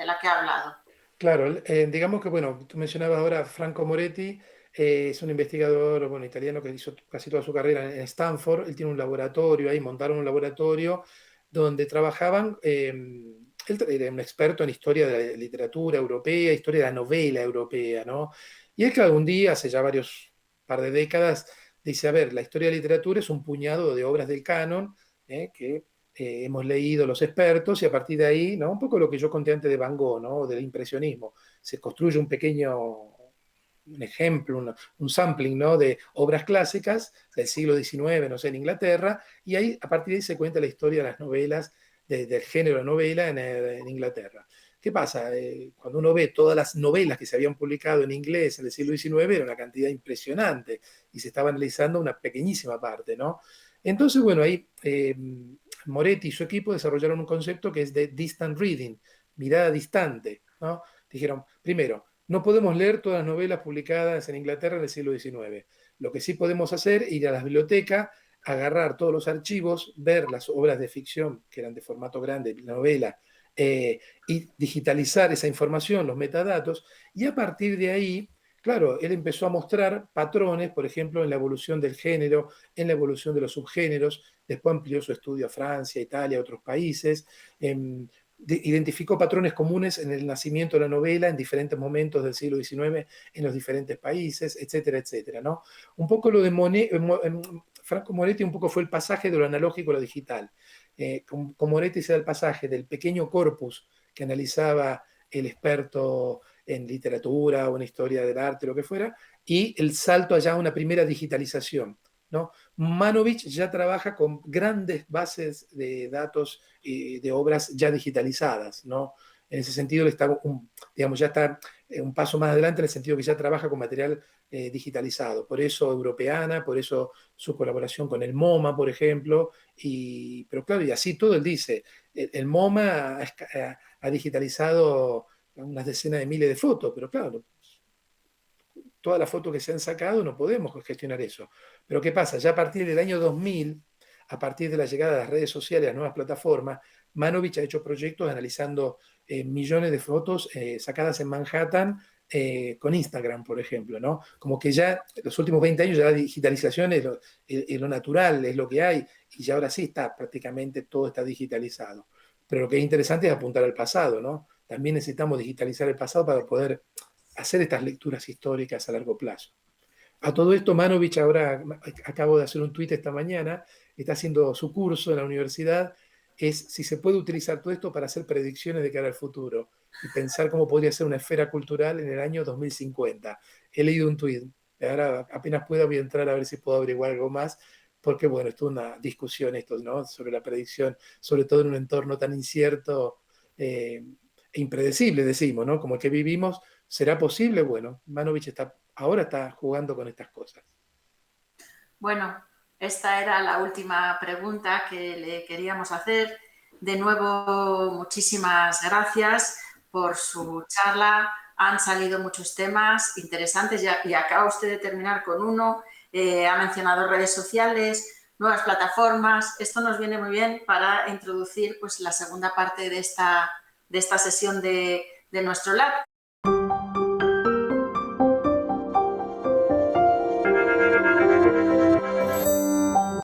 la que ha hablado? Claro, digamos que, bueno, tú mencionabas ahora a Franco Moretti, es un investigador, bueno, italiano que hizo casi toda su carrera en Stanford. Él tiene un laboratorio ahí, montaron un laboratorio donde trabajaban, él era un experto en historia de la literatura europea, historia de la novela europea, ¿no? Y él, claro, un día, hace ya varios par de décadas, dice, a ver, la historia de la literatura es un puñado de obras del canon, que hemos leído los expertos, y a partir de ahí, ¿no? Un poco lo que yo conté antes de Van Gogh, ¿no? Del impresionismo. Se construye un pequeño, un ejemplo, un sampling, ¿no? De obras clásicas del siglo XIX, no sé, en Inglaterra, y ahí, a partir de ahí se cuenta la historia de las novelas, del género de novela en Inglaterra. ¿Qué pasa? Cuando uno ve todas las novelas que se habían publicado en inglés en el siglo XIX, era una cantidad impresionante, y se estaba analizando una pequeñísima parte, ¿no? Entonces, bueno, ahí Moretti y su equipo desarrollaron un concepto que es de distant reading, mirada distante, ¿no? Dijeron, primero, no podemos leer todas las novelas publicadas en Inglaterra en el siglo XIX. Lo que sí podemos hacer es ir a las bibliotecas, agarrar todos los archivos, ver las obras de ficción que eran de formato grande, novela, y digitalizar esa información, los metadatos, y a partir de ahí, claro, él empezó a mostrar patrones, por ejemplo, en la evolución del género, en la evolución de los subgéneros. Después amplió su estudio a Francia, Italia, otros países. Identificó patrones comunes en el nacimiento de la novela en diferentes momentos del siglo XIX en los diferentes países, etcétera, etcétera, ¿no? Un poco lo de Franco Moretti un poco fue el pasaje de lo analógico a lo digital. Con Moretti se da el pasaje del pequeño corpus que analizaba el experto en literatura o en historia del arte, lo que fuera, y el salto allá a una primera digitalización, ¿no? Manovich ya trabaja con grandes bases de datos y de obras ya digitalizadas, ¿no? En ese sentido, digamos, ya está un paso más adelante en el sentido que ya trabaja con material digitalizado. Por eso Europeana, por eso su colaboración con el MoMA, por ejemplo. Pero claro, y así todo él dice, el MoMA ha digitalizado unas decenas de miles de fotos, pero claro, todas las fotos que se han sacado no podemos gestionar eso. Pero ¿qué pasa? Ya a partir del año 2000, a partir de la llegada de las redes sociales, las nuevas plataformas, Manovich ha hecho proyectos analizando millones de fotos sacadas en Manhattan con Instagram, por ejemplo, ¿no? Como que ya los últimos 20 años ya la digitalización es lo natural, es lo que hay, y ya ahora sí está prácticamente todo está digitalizado. Pero lo que es interesante es apuntar al pasado, ¿no? También necesitamos digitalizar el pasado para poder hacer estas lecturas históricas a largo plazo. A todo esto, Manovich ahora, acabo de hacer un tuit esta mañana, está haciendo su curso en la universidad, es si se puede utilizar todo esto para hacer predicciones de cara al futuro y pensar cómo podría ser una esfera cultural en el año 2050. He leído un tuit, ahora apenas pueda voy a entrar a ver si puedo averiguar algo más, porque bueno, esto es una discusión esto, ¿no? Sobre la predicción, sobre todo en un entorno tan incierto e impredecible, decimos, ¿no? Como el que vivimos. ¿Será posible? Bueno, Manovich ahora está jugando con estas cosas. Bueno, esta era la última pregunta que le queríamos hacer. De nuevo, muchísimas gracias por su charla. Han salido muchos temas interesantes y acaba usted de terminar con uno. Ha mencionado redes sociales, nuevas plataformas. Esto nos viene muy bien para introducir pues, la segunda parte de esta sesión de nuestro lab.